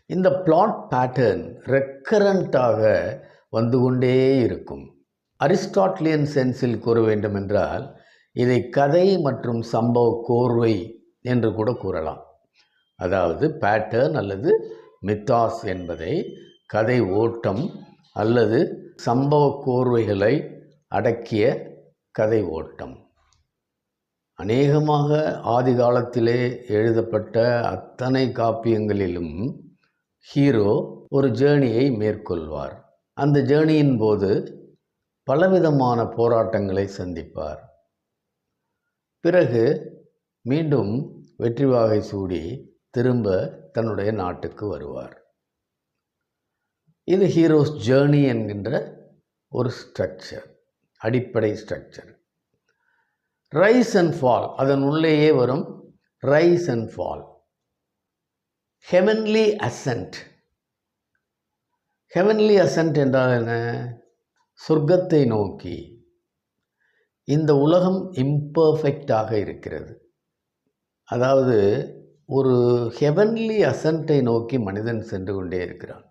இந்த பிளாட் பேட்டர்ன் ரெக்கரண்டாக வந்து கொண்டே இருக்கும். அரிஸ்டாட்டிலியன் சென்ஸில் கூற வேண்டும் என்றால் இதை கதை மற்றும் சம்பவ கோர்வை என்று கூட கூறலாம். அதாவது பேட்டர்ன் அல்லது மித்தாஸ் என்பதை கதை ஓட்டம் அல்லது சம்பவ கோர்வைகளை அடக்கிய கதை ஓட்டம். அநேகமாக ஆதி காலத்திலே எழுதப்பட்ட அத்தனை காப்பியங்களிலும் ஹீரோ ஒரு ஜேர்னியை மேற்கொள்வார். அந்த ஜேர்னியின் போது பலவிதமான போராட்டங்களை சந்திப்பார். பிறகு மீண்டும் வெற்றி வாகை சூடி திரும்ப தன்னுடைய நாட்டுக்கு வருவார். இது ஹீரோஸ் ஜேர்னி என்கின்ற ஒரு ஸ்ட்ரக்சர், அடிப்படை ஸ்ட்ரக்சர். ரைஸ் அண்ட் ஃபால், அதன் உள்ளேயே வரும் rice and fall. Heavenly ascent. Heavenly ascent என்றால் என்ன? சொர்க்கத்தை நோக்கி. இந்த உலகம் இம்பர்ஃபெக்டாக இருக்கிறது. அதாவது ஒரு ஹெவன்லி அசென்ட்டை நோக்கி மனிதன் சென்று கொண்டே இருக்கிறான்.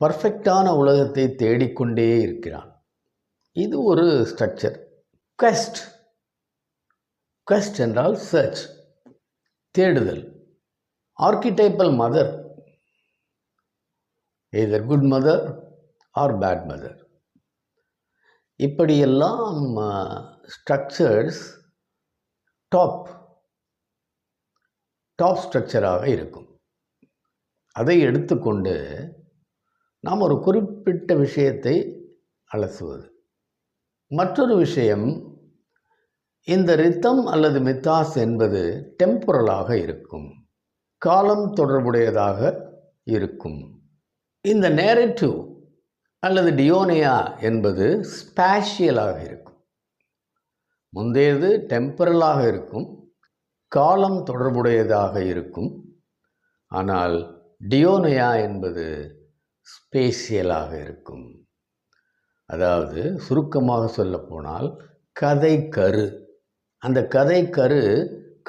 பர்ஃபெக்டான உலகத்தை தேடிக்கொண்டே இருக்கிறான். இது ஒரு ஸ்ட்ரக்சர். quest. quest என்றால் சர்ச், தேடுதல். Archetypal mother, either good mother or bad mother. இப்படியெல்லாம் ஸ்ட்ரக்சர்ஸ் டாப் ஸ்ட்ரக்சராக இருக்கும். அதை எடுத்துக்கொண்டு நாம் ஒரு குறிப்பிட்ட விஷயத்தை அலசுவது. மற்றொரு விஷயம், இந்த ரித்தம் அல்லது மித்தாஸ் என்பது டெம்பரலாக இருக்கும், காலம் தொடர்புடையதாக இருக்கும். இந்த நேரேட்டிவ் அல்லது டியோனியா என்பது ஸ்பேஷியலாக இருக்கும். முந்தையது டெம்பரலாக இருக்கும், காலம் தொடர்புடையதாக இருக்கும். ஆனால் டியோனியா என்பது ஸ்பேஷியலாக இருக்கும். அதாவது சுருக்கமாக சொல்லப்போனால் கதை கரு. அந்த கதை கரு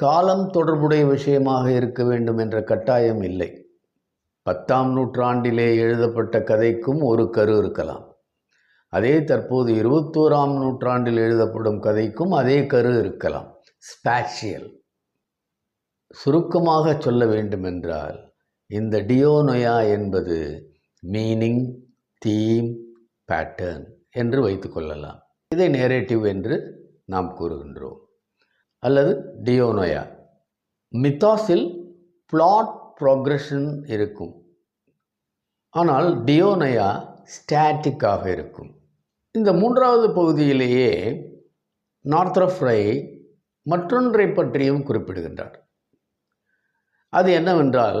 காலம் தொடர்புடைய விஷயமாக இருக்க வேண்டும் என்ற கட்டாயம் இல்லை. 10ஆம் நூற்றாண்டிலே எழுதப்பட்ட கதைக்கும் ஒரு கரு இருக்கலாம். அதே தற்போது 21ஆம் நூற்றாண்டில் எழுதப்படும் கதைக்கும் அதே கரு இருக்கலாம். ஸ்பேஷியல். சுருக்கமாக சொல்ல வேண்டுமென்றால் இந்த டியோனோயா என்பது மீனிங், தீம், பேட்டர்ன் என்று வைத்துக்கொள்ளலாம். இதை நேரேட்டிவ் என்று நாம் கூறுகின்றோம், அல்லது டியோனோயா. மித்தாஸில் பிளாட் ப்ரோக்ரஷன் இருக்கும், ஆனால் டியோனோயா ஸ்டாட்டிக்காக இருக்கும். இந்த மூன்றாவது பகுதியிலேயே நார்த்ரப் ஃப்ரை மற்றொன்றை பற்றியும் குறிப்பிடுகின்றார். அது என்னவென்றால்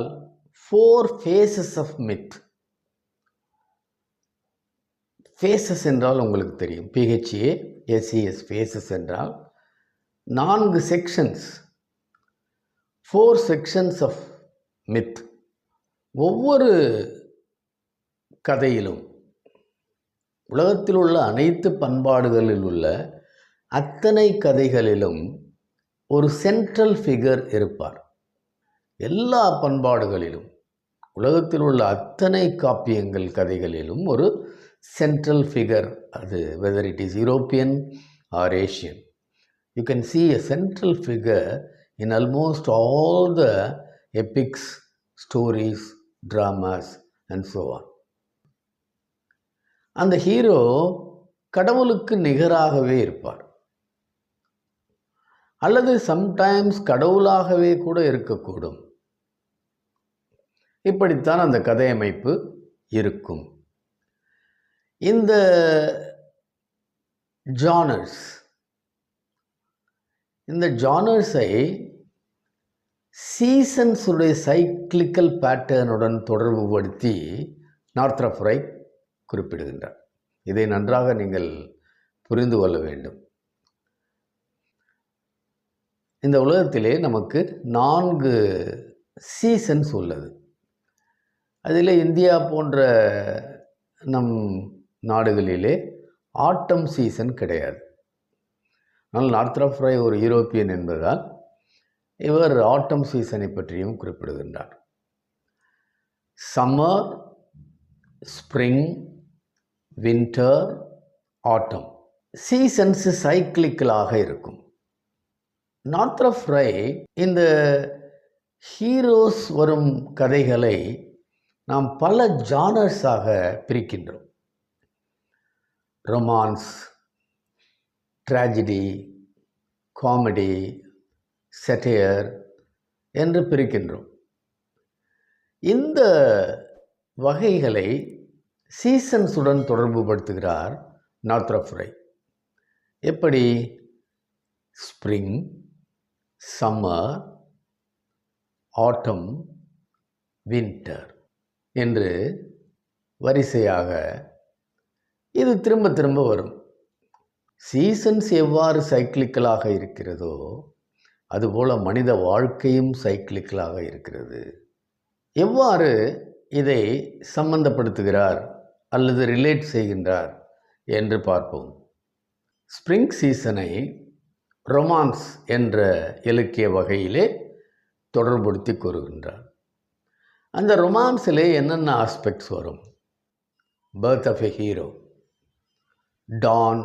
4 phases of myth. ஃபேஸஸ் என்றால் உங்களுக்கு தெரியும், PHASES, ஃபேஸஸ் என்றால் 4 செக்ஷன்ஸ், 4 செக்ஷன்ஸ் ஆஃப் மித். ஒவ்வொரு கதையிலும், உலகத்தில் உள்ள அனைத்து பண்பாடுகளில் உள்ள அத்தனை கதைகளிலும் ஒரு சென்ட்ரல் ஃபிகர் இருப்பார். எல்லா பண்பாடுகளிலும், உலகத்தில் உள்ள அத்தனை காப்பியங்கள் கதைகளிலும் ஒரு சென்ட்ரல் ஃபிகர். அது whether it is European or Asian, you can see a central figure in almost all the epics, stories, dramas and so on. அந்த ஹீரோ கடவுளுக்கு நிகராகவே இருப்பார், அல்லது சம்டைம்ஸ் கடவுளாகவே கூட இருக்கக்கூடும். இப்படித்தான் அந்த கதையமைப்பு இருக்கும். இந்த ஜானர்ஸை சீசன்ஸுடைய சைக்கிளிக்கல் பேட்டர்னுடன் தொடர்புபடுத்தி நார்த்ரப் ஃப்ரை குறிப்பிடுகின்றார். இதை நன்றாக நீங்கள் புரிந்து கொள்ள வேண்டும். இந்த உலகத்திலே நமக்கு 4 சீசன்ஸ் உள்ளது. அதில் இந்தியா போன்ற நம் நாடுகளிலே ஆட்டம் சீசன் கிடையாது. ஆனால் நார்த்ரப் ஃப்ரை ஒரு யூரோப்பியன் என்பதால் இவர் ஆட்டம் சீசனை பற்றியும் குறிப்பிடுகின்றார். சம்மர், ஸ்ப்ரிங், வின்டர், ஆட்டம் சீசன்ஸ் சைக்கிளிக்கலாக இருக்கும். நார்த்ரப் ஃப்ரை இந்த ஹீரோஸ் வரும் கதைகளை நாம் பல ஜானர்ஸாக பிரிக்கின்றோம். ரொமான்ஸ், ட்ராஜடி, காமெடி, சட்டையர் என்று பிரிக்கின்றோம். இந்த வகைகளை சீசன்ஸுடன் தொடர்பு படுத்துகிறார் நார்த்ரப் ஃப்ரை. எப்படி? ஸ்ப்ரிங், சம்மர், ஆட்டம், வின்டர் என்று வரிசையாக இது திரும்ப திரும்ப வரும். சீசன்ஸ் எவ்வாறு சைக்கிளிக்கலாக இருக்கிறதோ அதுபோல மனித வாழ்க்கையும் சைக்கிளிக்கலாக இருக்கிறது. எவ்வாறு இதை சம்பந்தப்படுத்துகிறார் அல்லது ரிலேட் செய்கின்றார் என்று பார்ப்போம். ஸ்ப்ரிங் சீசனை ரொமான்ஸ் என்ற இலக்கிய வகையிலே தொடர்புபடுத்தி கூறுகின்றார். அந்த ரொமான்ஸிலே என்னென்ன ஆஸ்பெக்ட்ஸ் வரும்? Birth of a hero, dawn,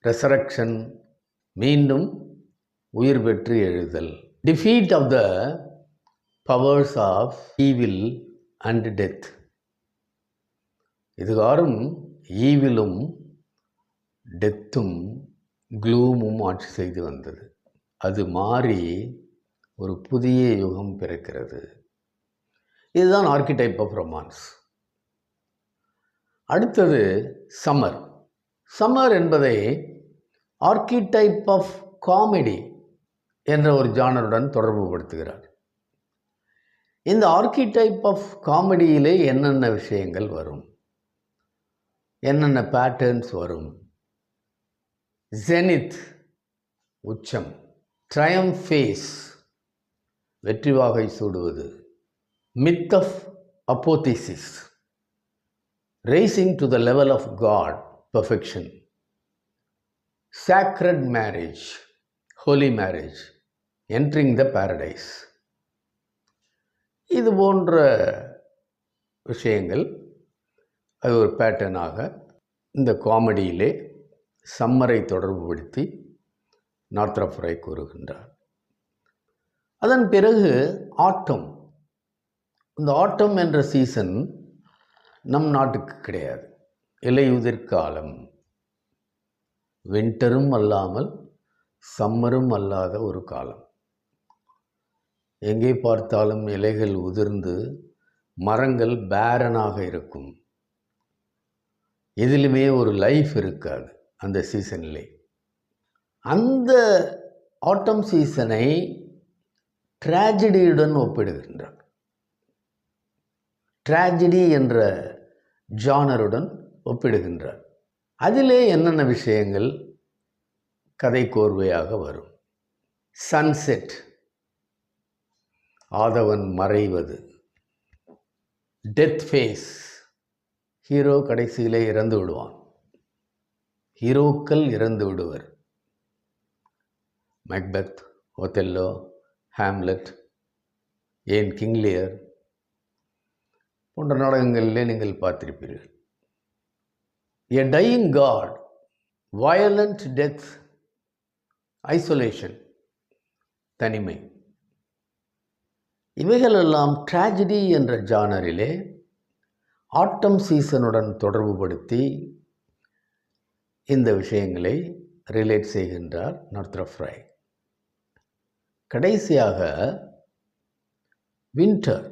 resurrection, மீண்டும் உயிர் பெற்று எழுதல், defeat of the powers of evil and death. இதுகாரும் ஈவிலும் டெத்தும் க்ளூமும் ஆட்சி செய்து வந்தது. அது மாறி ஒரு புதிய யுகம் பிறக்கிறது. இதுதான் ஆர்கிடைப் ஆஃப் ரொமான்ஸ். அடுத்தது சம்மர். சம்மர் என்பதை ஆர்கிடைப் ஆஃப் காமெடி என்ற ஒரு ஜானருடன் தொடர்பு படுத்துகிறார். இந்த ஆர்கிடைப் ஆஃப் காமெடியிலே என்னென்ன விஷயங்கள் வரும், என்னென்ன பேட்டர்ன்ஸ் வரும்? ஜெனித், உச்சம், ட்ரையம்ஃப் ஃபேஸ், வெற்றி வாகை சூடுவது, myth of apotheosis, raising to the level of God, perfection, sacred marriage, holy marriage, entering the paradise. இது போன்ற விஷயங்கள் அது ஒரு பேட்டர்னாக இந்த காமெடியிலே சம்மரை தொடர்புபடுத்தி நார்த்ரப் ஃப்ரை கூறுகின்றார். அதன் பிறகு ஆட்டம். இந்த ஆட்டம் என்ற சீசன் நம் நாட்டுக்கு கிடையாது. இலையுதிர் காலம், வின்டரும் அல்லாமல் சம்மரும் அல்லாத ஒரு காலம். எங்கே பார்த்தாலும் இலைகள் உதிர்ந்து மரங்கள் பேரனாக இருக்கும். எதிலுமே ஒரு லைஃப் இருக்காது அந்த சீசனிலே. அந்த ஆட்டம் சீசனை ட்ராஜடியுடன் ஒப்பிடுகின்றார். ட்ராஜடி என்ற ஜானருடன் ஒப்பிடுகின்றார். அதிலே என்னென்ன விஷயங்கள் கதை கோர்வையாக வரும்? சன்செட், ஆதவன் மறைவது, டெத் ஃபேஸ், ஹீரோ கடைசியிலே இறந்து விடுவான், ஹீரோக்கள் இறந்து விடுவர். மேக்பெத், ஒத்தெல்லோ, ஹாம்லெட், ஏன் கிங் லியர் போன்ற நாடகங்களிலே நீங்கள் பார்த்திருப்பீர்கள். A dying god, violent death, isolation, தனிமை. இவைகளெல்லாம் ட்ராஜடி என்ற ஜானரிலே ஆட்டம் சீசனுடன் தொடர்புபடுத்தி இந்த விஷயங்களை ரிலேட் செய்கின்றார் நார்த்ரப் ஃப்ரை. கடைசியாக வின்டர்.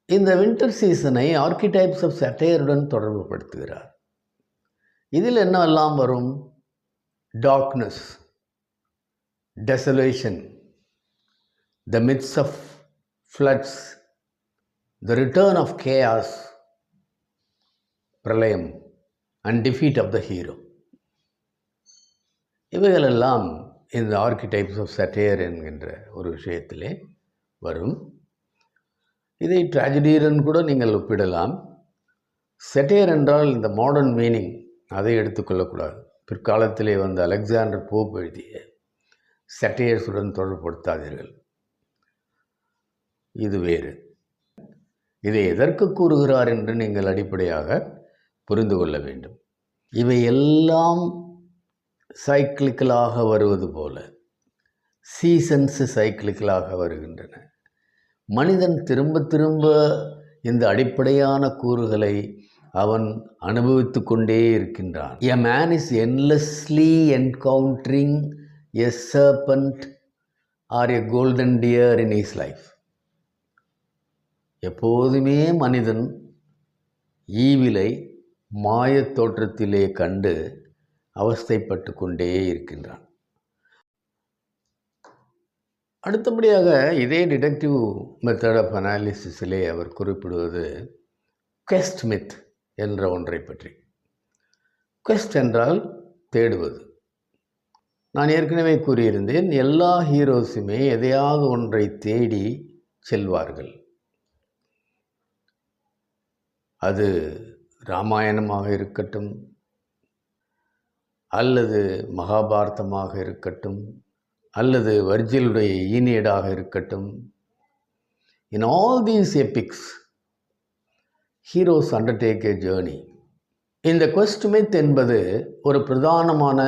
இந்த வின்டர் சீசனை ஆர்கிடைப்ஸ் ஆஃப் சட்டையருடன் தொடர்பு படுத்துகிறார். இதில் என்னவெல்லாம் வரும்? Darkness, desolation, the midst of floods, the return of chaos, பிரளயம் and defeat of the hero. இவைகளெல்லாம் இந்த ஆர்கிடைப்ஸ் ஆஃப் சட்டையர் என்கின்ற ஒரு விஷயத்திலே வரும். இதை ட்ராஜடியுடன் கூட நீங்கள் ஒப்பிடலாம். சட்டையர் என்றால் இந்த மாடர்ன் மீனிங் அதை எடுத்துக்கொள்ளக்கூடாது. பிற்காலத்திலே வந்த அலெக்சாண்டர் போப் எழுதிய சட்டையர்ஸுடன் தொடர்புபடுத்தாதீர்கள், இது வேறு. இதை எதற்கு கூறுகிறார் என்று நீங்கள் அடிப்படையாக புரிந்து கொள்ள வேண்டும். இவை எல்லாம் சைக்கிளிக்கலாக வருவது போல சீசன்ஸ் சைக்கிளிக்கலாக வருகின்றன. மனிதன் திரும்ப திரும்ப இந்த அடிப்படையான கூறுகளை அவன் அனுபவித்து கொண்டே இருக்கின்றான். A man is endlessly encountering a serpent or a golden deer in his life. எப்போதுமே மனிதன் ஈவிலை மாயத் தோற்றத்திலே கண்டு அவஸ்தைப்பட்டு கொண்டே இருக்கின்றான். அடுத்தபடியாக இதே டிடெக்டிவ் மெத்தட் ஆஃப் அனாலிசிஸிலே அவர் குறிப்பிடுவது குவெஸ்ட் மித் என்ற ஒன்றை பற்றி. குவெஸ்ட் என்றால் தேடுவது. நான் ஏற்கனவே கூறியிருந்தேன், எல்லா ஹீரோஸுமே எதையாவது ஒன்றை தேடி செல்வார்கள். அது ராமாயணமாக இருக்கட்டும், அல்லது மகாபாரதமாக இருக்கட்டும், அல்லது வர்ஜிலுடைய ஈனியடாக இருக்கட்டும். In all these epics, heroes undertake a journey. இந்த quest myth என்பது ஒரு பிரதானமான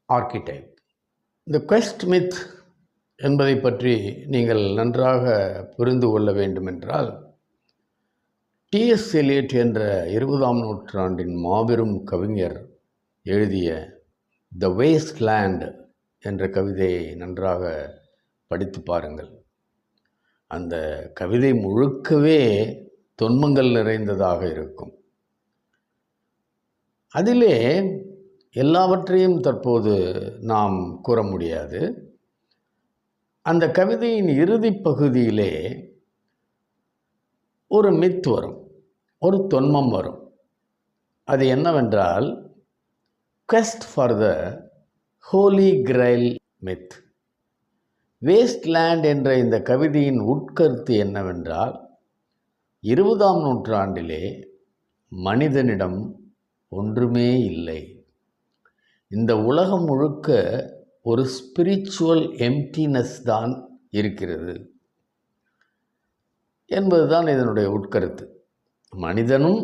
ஆர்க்கிடைப். இந்த quest myth என்பதை பற்றி நீங்கள் நன்றாக புரிந்து கொள்ள வேண்டுமென்றால், T.S. Eliot என்ற 20ஆம் நூற்றாண்டின் மாபெரும் கவிஞர் எழுதிய த வேஸ்ட் லேண்ட் என்ற கவிதையை நன்றாக படித்து பாருங்கள். அந்த கவிதை முழுக்கவே தொன்மங்கள் நிறைந்ததாக இருக்கும். அதிலே எல்லாவற்றையும் தற்போது நாம் கூற முடியாது. அந்த கவிதையின் இறுதி பகுதியிலே ஒரு மித் வரும், ஒரு தொன்மம் வரும். அது என்னவென்றால், quest for the holy grail myth. Wasteland என்ற இந்த கவிதையின் உட்கருத்து என்னவென்றால், 20ஆம் நூற்றாண்டிலே மனிதனிடம் ஒன்றுமே இல்லை. இந்த உலகம் முழுக்க ஒரு ஸ்பிரிச்சுவல் எம்டினஸ் தான் இருக்கிறது என்பதுதான் இதனுடைய உட்கருத்து. மனிதனும்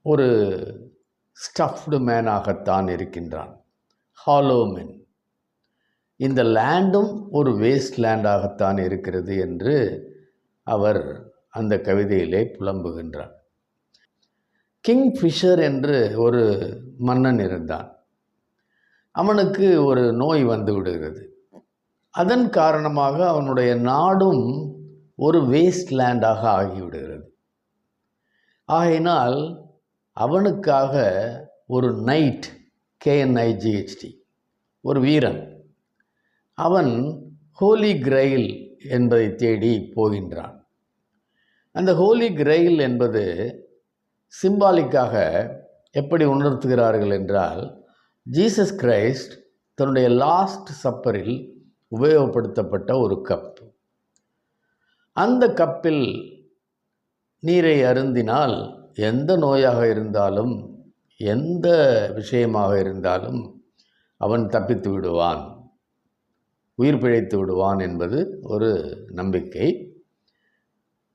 ஒரு ஸ்டஃப்டு மேனாகத்தான் இருக்கின்றான், ஹாலோ மேன். இந்த லேண்டும் ஒரு வேஸ்ட் லேண்டாகத்தான் இருக்கிறது என்று அவர் அந்த கவிதையிலே புலம்புகின்றார். கிங் ஃபிஷர் என்று ஒரு மன்னன் இருந்தான். அவனுக்கு ஒரு நோய் வந்து விடுகிறது. அதன் காரணமாக அவனுடைய நாடும் ஒரு வேஸ்ட் லேண்டாக ஆகிவிடுகிறது. ஆகையினால் அவனுக்காக ஒரு நைட், KNIGHT, ஒரு வீரன், அவன் ஹோலி கிரெயில் என்பதை தேடி போகின்றான். அந்த ஹோலி கிரெயில் என்பது சிம்பாலிக்காக எப்படி உணர்த்துகிறார்கள் என்றால், ஜீசஸ் கிரைஸ்ட் தன்னுடைய லாஸ்ட் சப்பரில் உபயோகப்படுத்தப்பட்ட ஒரு கப். அந்த கப்பில் நீரை அருந்தினால் எந்த நோயாக இருந்தாலும், எந்த விஷயமாக இருந்தாலும் அவன் தப்பித்து விடுவான், உயிர் பிழைத்து விடுவான் என்பது ஒரு நம்பிக்கை.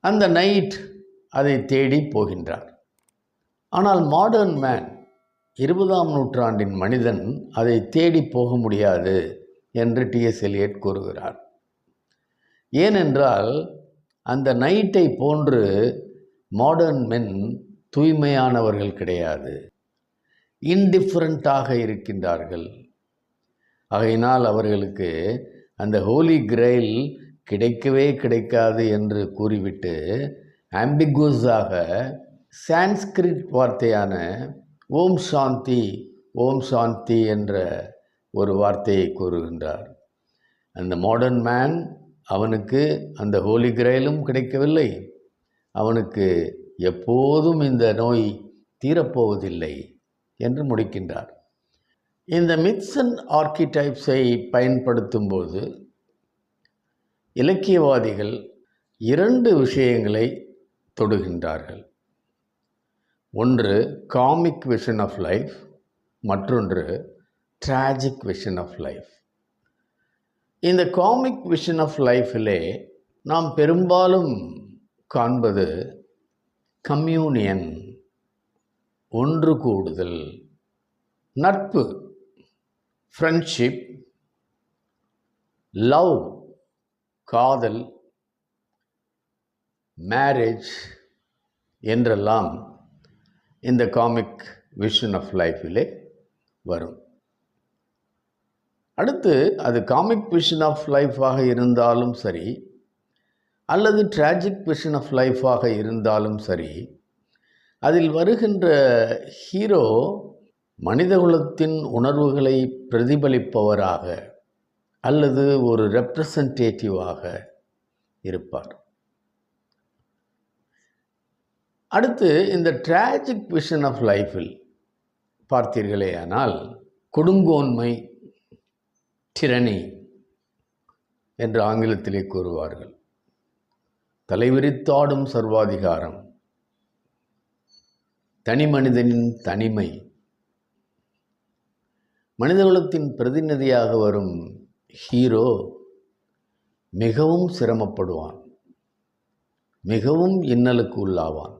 அந்த நைட் அதை தேடி போகின்றார். ஆனால் மாடர்ன் மேன், 20ஆம் நூற்றாண்டின் மனிதன் அதை தேடி போக முடியாது என்று T.S. Eliot கூறுகிறார். ஏனென்றால் அந்த நைட்டை போன்று மாடர்ன் மென் தூய்மையானவர்கள் கிடையாது, இன்டிஃபரண்ட்டாக இருக்கின்றார்கள். ஆகையினால் அவர்களுக்கு அந்த ஹோலி கிரெயில் கிடைக்கவே கிடைக்காது என்று கூறிவிட்டு ஆம்பிகுவஸாக சான்ஸ்கிரிட் வார்த்தையான ஓம் சாந்தி, ஓம் சாந்தி என்ற ஒரு வார்த்தையை கூறுகின்றார். அந்த மாடர்ன் மேன், அவனுக்கு அந்த ஹோலி கிரெயிலும் கிடைக்கவில்லை, அவனுக்கு எப்போதும் இந்த நோய் தீரப்போவதில்லை என்று முடிக்கின்றார். இந்த மித்ஸ் அண்ட் ஆர்க்கிடைப்ஸை பயன்படுத்தும்போது இலக்கியவாதிகள் 2 விஷயங்களை தொடுகின்றார்கள். ஒன்று காமிக் விஷன் ஆஃப் லைஃப், மற்றொன்று ட்ராஜிக் விஷன் ஆஃப் லைஃப். இந்த காமிக் விஷன் ஆஃப் லைஃபிலே நாம் பெரும்பாலும் காண்பது கம்யூனியன், ஒன்று கூடுதல், நட்பு, ஃப்ரெண்ட்ஷிப், லவ், காதல், மேரேஜ் என்றெல்லாம் இந்த காமிக் விஷன் ஆஃப் லைஃபிலே வரும். அடுத்து அது காமிக் விஷன் ஆஃப் லைஃபாக இருந்தாலும் சரி, அல்லது ட்ராஜிக் விஷன் ஆஃப் லைஃபாக இருந்தாலும் சரி, அதில் வருகின்ற ஹீரோ மனிதகுலத்தின் உணர்வுகளை பிரதிபலிப்பவராக அல்லது ஒரு ரெப்ரசன்டேட்டிவாக இருப்பார். அடுத்து இந்த ட்ராஜிக் விஷன் ஆஃப் லைஃபில் பார்த்தீர்களேயானால் கொடுங்கோன்மை, டிரனி என்று ஆங்கிலத்திலே கூறுவார்கள். தலைவிரித்தாடும் சர்வாதிகாரம், தனி மனிதனின் தனிமை, மனிதகுலத்தின் பிரதிநிதியாக வரும் ஹீரோ மிகவும் சிரமப்படுவான், மிகவும் இன்னலுக்கு உள்ளாவான்.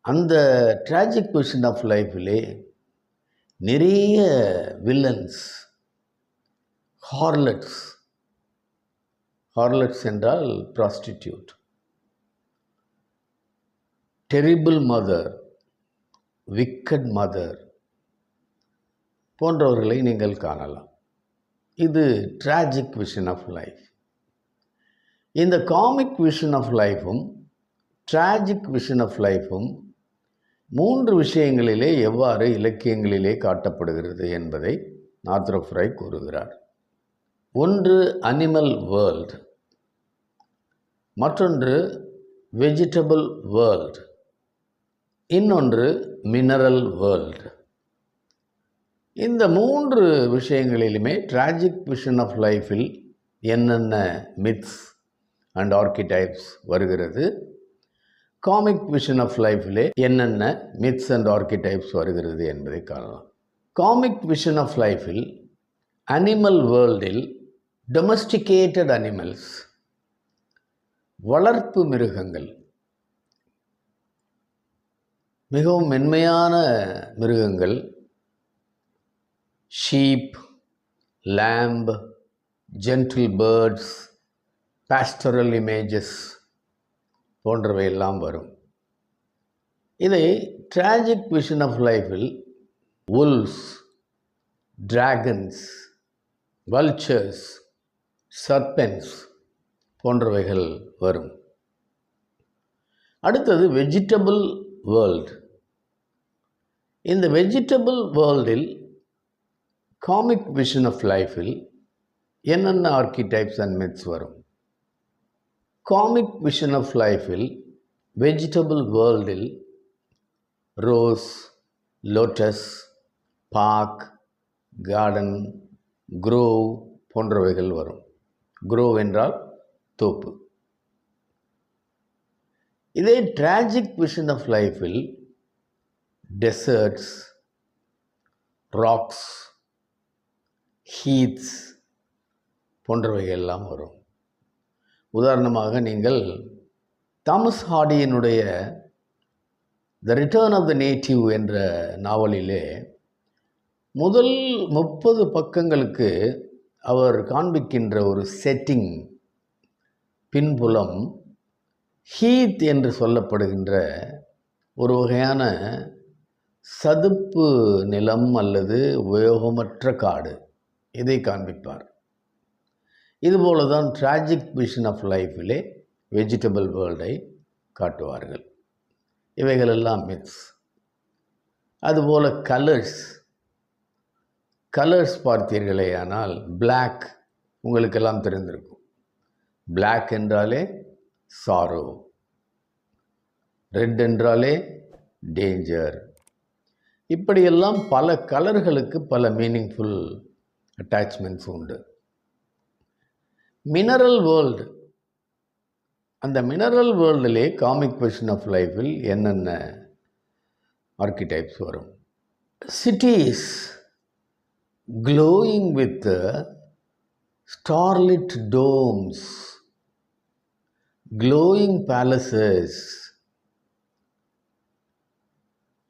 அந்த ட்ராஜிக் விஷன் ஆஃப் லைஃபிலே நிறைய வில்லன்ஸ், ஹார்லட்ஸ், ஹார்லட்ஸ் என்றால் prostitute, terrible mother, wicked mother போன்றவர்களை நீங்கள் காணலாம். இது ட்ராஜிக் விஷன் ஆஃப் லைஃப். இந்த காமிக் விஷன் ஆஃப் லைஃபும் ட்ராஜிக் விஷன் ஆஃப் லைஃபும் 3 விஷயங்களிலே எவ்வாறு இலக்கியங்களிலே காட்டப்படுகிறது என்பதை நார்த்ரப் ஃப்ரை கூறுகிறார். ஒன்று அனிமல் வேர்ல்ட், மற்றொன்று வெஜிடபிள் வேர்ல்ட், இன்னொன்று மினரல் வேர்ல்ட். இந்த 3 விஷயங்களிலுமே ட்ராஜிக் விஷன் ஆஃப் லைஃபில் என்னென்ன மித்ஸ் அண்ட் ஆர்கிடைப்ஸ் வருகிறது, காமிக் விஷன் ஆஃப் லைஃபிலே என்னென்ன மித்ஸ் அண்ட் ஆர்கிடைப்ஸ் வருகிறது என்பதை காணலாம். காமிக் விஷன் ஆஃப் லைஃபில் அனிமல் வேர்ல்டில் டொமஸ்டிகேட்டட் அனிமல்ஸ், வளர்ப்பு மிருகங்கள், மிகவும் மென்மையான மிருகங்கள், sheep, lamb, gentle birds, pastoral images போன்றவை எல்லாம் வரும். இதை ட்ராஜிக் விஷன் ஆஃப் லைஃபில் wolves, dragons, vultures, serpents போன்றவைகள் வரும். அடுத்தது வெஜிடபிள் வேர்ல்ட். இந்த வெஜிடபிள் வேர்ல்டில் காமிக் விஷன் ஆஃப் லைஃபில் என்னென்ன ஆர்கிடைப்ஸ் அண்ட் மித்ஸ் வரும்? காமிக் விஷன் ஆஃப் லைஃபில் வெஜிடபிள் வேர்ல்டில் rose, lotus, park, garden, grove போன்றவைகள் வரும். க்ரோவ் என்றால் தோப்பு. இதே ட்ராஜிக் விஷன் ஆஃப் லைஃபில் டெசர்ட்ஸ், ராக்ஸ், ஹீத்ஸ் போன்றவைகள் எல்லாம் வரும். உதாரணமாக நீங்கள் தாமஸ் ஹார்டியினுடைய the return of the native என்ற நாவலிலே முதல் 30 பக்கங்களுக்கு அவர் காண்பிக்கின்ற ஒரு செட்டிங், பின்புலம் ஹீத் என்று சொல்லப்படுகின்ற ஒரு வகையான சதுப்பு நிலம் அல்லது உபயோகமற்ற காடு, இதை காண்பிப்பார். இதுபோல தான் ட்ராஜிக் விஷன் ஆஃப் லைஃபிலே வெஜிடபிள் வேர்ல்டை காட்டுவார்கள். இவைகளெல்லாம் மித்ஸ். அதுபோல் கலர்ஸ் பார்த்தீர்களே ஆனால் பிளாக் உங்களுக்கெல்லாம் தெரிந்திருக்கும். பிளாக் என்றாலே சாரோ, ரெட் என்றாலே டேஞ்சர். இப்படியெல்லாம் பல கலர்களுக்கு பல மீனிங்ஃபுல் அட்டாச்மெண்ட்ஸ் உண்டு. மினரல் வேர்ல்டு, அந்த மினரல் வேர்ல்டிலே காமிக் விஷன் ஆஃப் லைஃபில் என்னென்ன ஆர்கிடைப்ஸ் வரும்? Cities glowing with starlit domes, glowing palaces,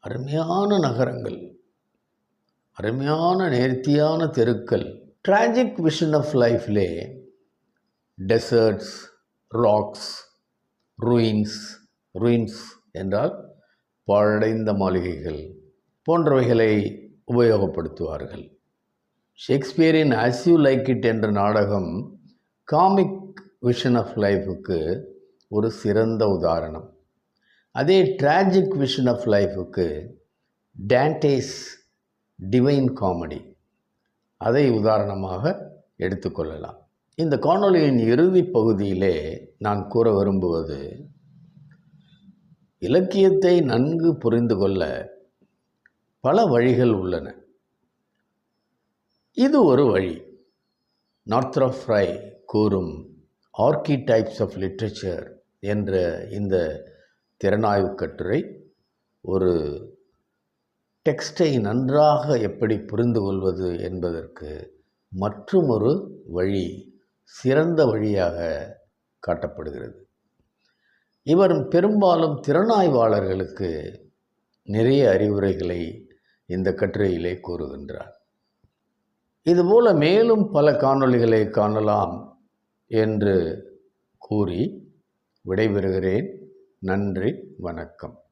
அருமையான நகரங்கள், அருமையான நேர்த்தியான தெருக்கள். ட்ராஜிக் விஷன் ஆஃப் லைஃப்லே டெசர்ட்ஸ், ராக்ஸ், ruins என்றால் பாழடைந்த மாளிகைகள் போன்றவைகளை உபயோகப்படுத்துவார்கள். ஷேக்ஸ்பியரின் ஆஸ் யூ லைக் இட் என்ற நாடகம் காமிக் விஷன் ஆஃப் லைஃபுக்கு ஒரு சிறந்த உதாரணம். அதே ட்ராஜிக் விஷன் ஆஃப் லைஃபுக்கு டான்டேஸ் டிவைன் காமெடி, அதை உதாரணமாக எடுத்துக்கொள்ளலாம். இந்த காணொளியின் இறுதி பகுதியிலே நான் கூற விரும்புவது, இலக்கியத்தை நன்கு புரிந்து கொள்ள பல வழிகள் உள்ளன. இது ஒரு வழி. நார்த்ராப் ஃப்ரை கூறும் ஆர்கிடைப்ஸ் ஆஃப் லிட்ரேச்சர் என்ற இந்த திறனாய்வு கட்டுரை ஒரு டெக்ஸ்டை நன்றாக எப்படி புரிந்து கொள்வது என்பதற்கு மற்றுமொரு வழி, சிறந்த வழியாக காட்டப்படுகிறது. இவர் பெரும்பாலும் திறனாய்வாளர்களுக்கு நிறைய அறிவுரைகளை இந்த கட்டுரையிலே கூறுகின்றார். இதுபோல மேலும் பல காணொளிகளை காணலாம் என்று கூறி விடைபெறுகிறேன். நன்றி, வணக்கம்.